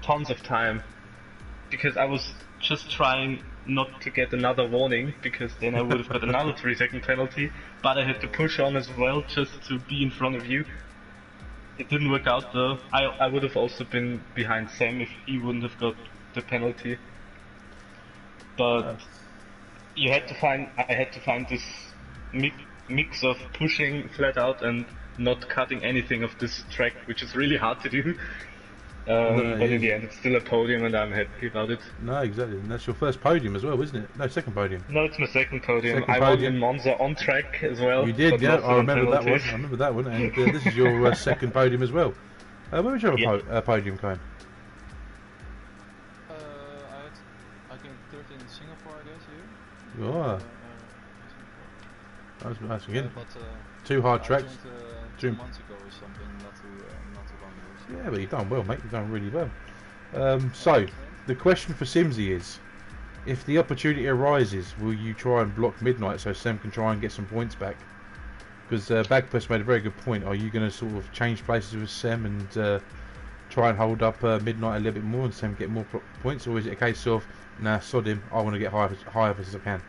tons of time because I was just trying not to get another warning, because then I would have got another 3-second penalty, but I had to push on as well just to be in front of you. It didn't work out though. I would have also been behind Sam if he wouldn't have got the penalty. But I had to find this mix of pushing flat out and not cutting anything of this track, which is really hard to do. But in the end, it's still a podium, and I'm happy about it. No, exactly. And that's your first podium as well, isn't it? No, second podium. No, it's my second podium. Second I won podium. in Monza on track as well. You did, but yeah. not I on remember that one. penalties. I remember that one. And this is your second podium as well. Where was your other podium, Kane? I came third in Singapore, I guess, here. You are. Singapore. That's again. But, Two hard I tracks. joined, Two- 2 months ago or something, not too long ago. Yeah, but you've done well, mate. You've done really well. So, the question for Simsy is, if the opportunity arises, will you try and block Midnight so Sam can try and get some points back? Because Bagpuss made a very good point. Are you going to sort of change places with Sam and try and hold up Midnight a little bit more and Sam get more points? Or is it a case of, nah, sod him, I want to get high up as I can?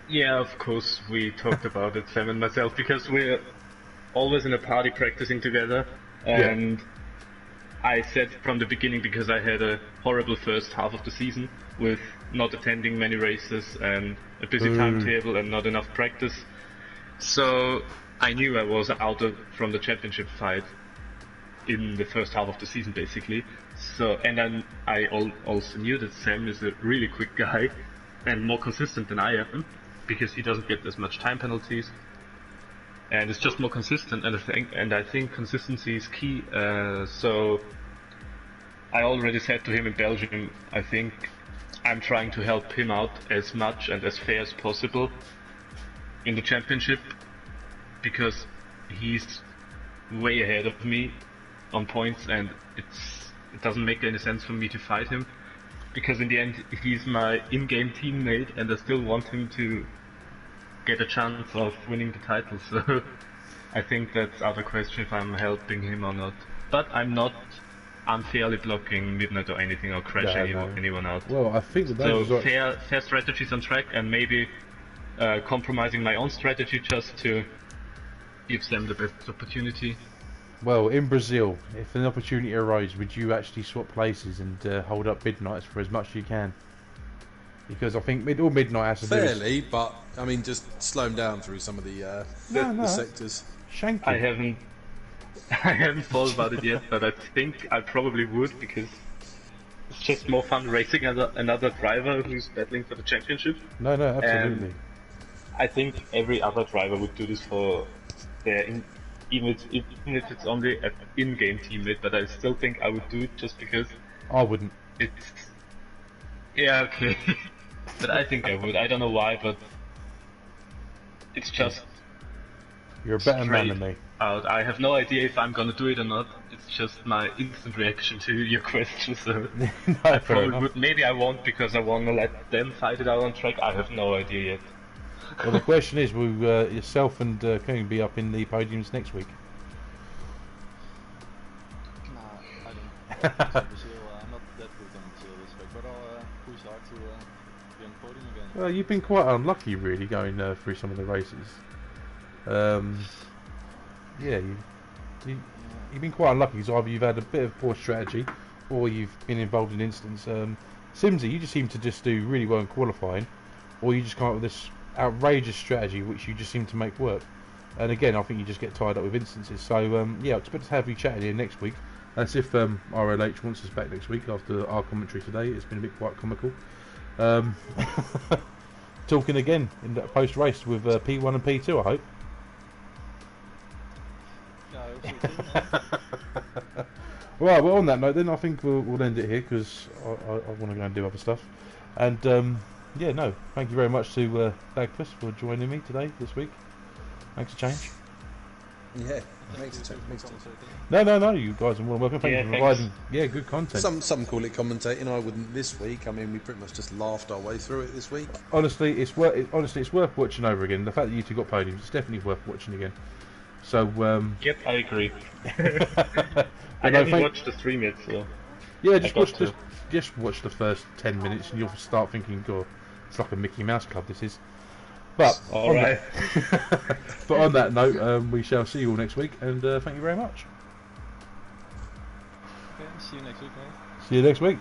Yeah, of course, we talked about it, Sam and myself, because we're always in a party practicing together, and I said from the beginning, because I had a horrible first half of the season with not attending many races and a busy timetable and not enough practice, so I knew I was out from the championship fight in the first half of the season, basically. So, and then I also knew that Sam is a really quick guy and more consistent than I am, because he doesn't get as much time penalties, and it's just more consistent. And I think consistency is key. So I already said to him in Belgium, I think I'm trying to help him out as much and as fair as possible in the championship, because he's way ahead of me on points, and it doesn't make any sense for me to fight him, because in the end he's my in-game teammate and I still want him to get a chance of winning the title. So I think that's out of question if I'm helping him or not. But I'm not unfairly blocking Midnight or anything or crash anyone out. Well, I think that So those fair strategies on track, and maybe compromising my own strategy just to give them the best opportunity. Well, in Brazil, if an opportunity arose, would you actually swap places and hold up Midnights for as much as you can? Because I think all Midnight has to do is... Fairly, but I mean, just slow him down through some of the sectors. Shank I him. haven't thought about it yet, but I think I probably would, because it's just more fun racing another driver who's battling for the championship. No, absolutely. I think every other driver would do this for their even if it's only an in-game teammate, but I still think I would do it just because I wouldn't. it's... Yeah, okay. But I think I would. I don't know why, but it's just... You're a better man than me. Out. I have no idea if I'm gonna do it or not. It's just my instant reaction to your question, so... No, I fair probably enough. would. Maybe I won't, because I wanna let them fight it out on track. I have no idea yet. Well, the question is, will yourself and Koen be up in the podiums next week? Nah, I don't. Brazil, I'm not that good on Brazil this week, but I'll push push hard to be on the podium again. Well, you've been quite unlucky, really, going through some of the races. Yeah, you've been quite unlucky because either you've had a bit of poor strategy or you've been involved in incidents. Simsy, you just seem to just do really well in qualifying, or you just come up with this outrageous strategy which you just seem to make work. And again, I think you just get tied up with instances. So yeah, I expect to have you chatting here next week. That's if RLH wants us back next week after our commentary today. It's been a bit quite comical. Talking again in that post race with P1 and P2, I hope. Yeah, I hope so too. Right, well, on that note, then I think we'll end it here because I want to go and do other stuff. And yeah, no, thank you very much to Dagfus for joining me today this week. Thanks for change. Yeah, makes it. No, you guys are more than welcome. Thank you for providing good content. Some call it commentating. I wouldn't this week. I mean, we pretty much just laughed our way through it this week. Honestly, it's worth watching over again. The fact that you two got podiums, it's definitely worth watching again. So yep, I agree. I haven't watched the stream yet, so yeah, just watch the first 10 minutes and you'll start thinking, God, it's like a Mickey Mouse Club. This is. But on that note, we shall see you all next week, and thank you very much. Okay, see you next week, mate. See you next week.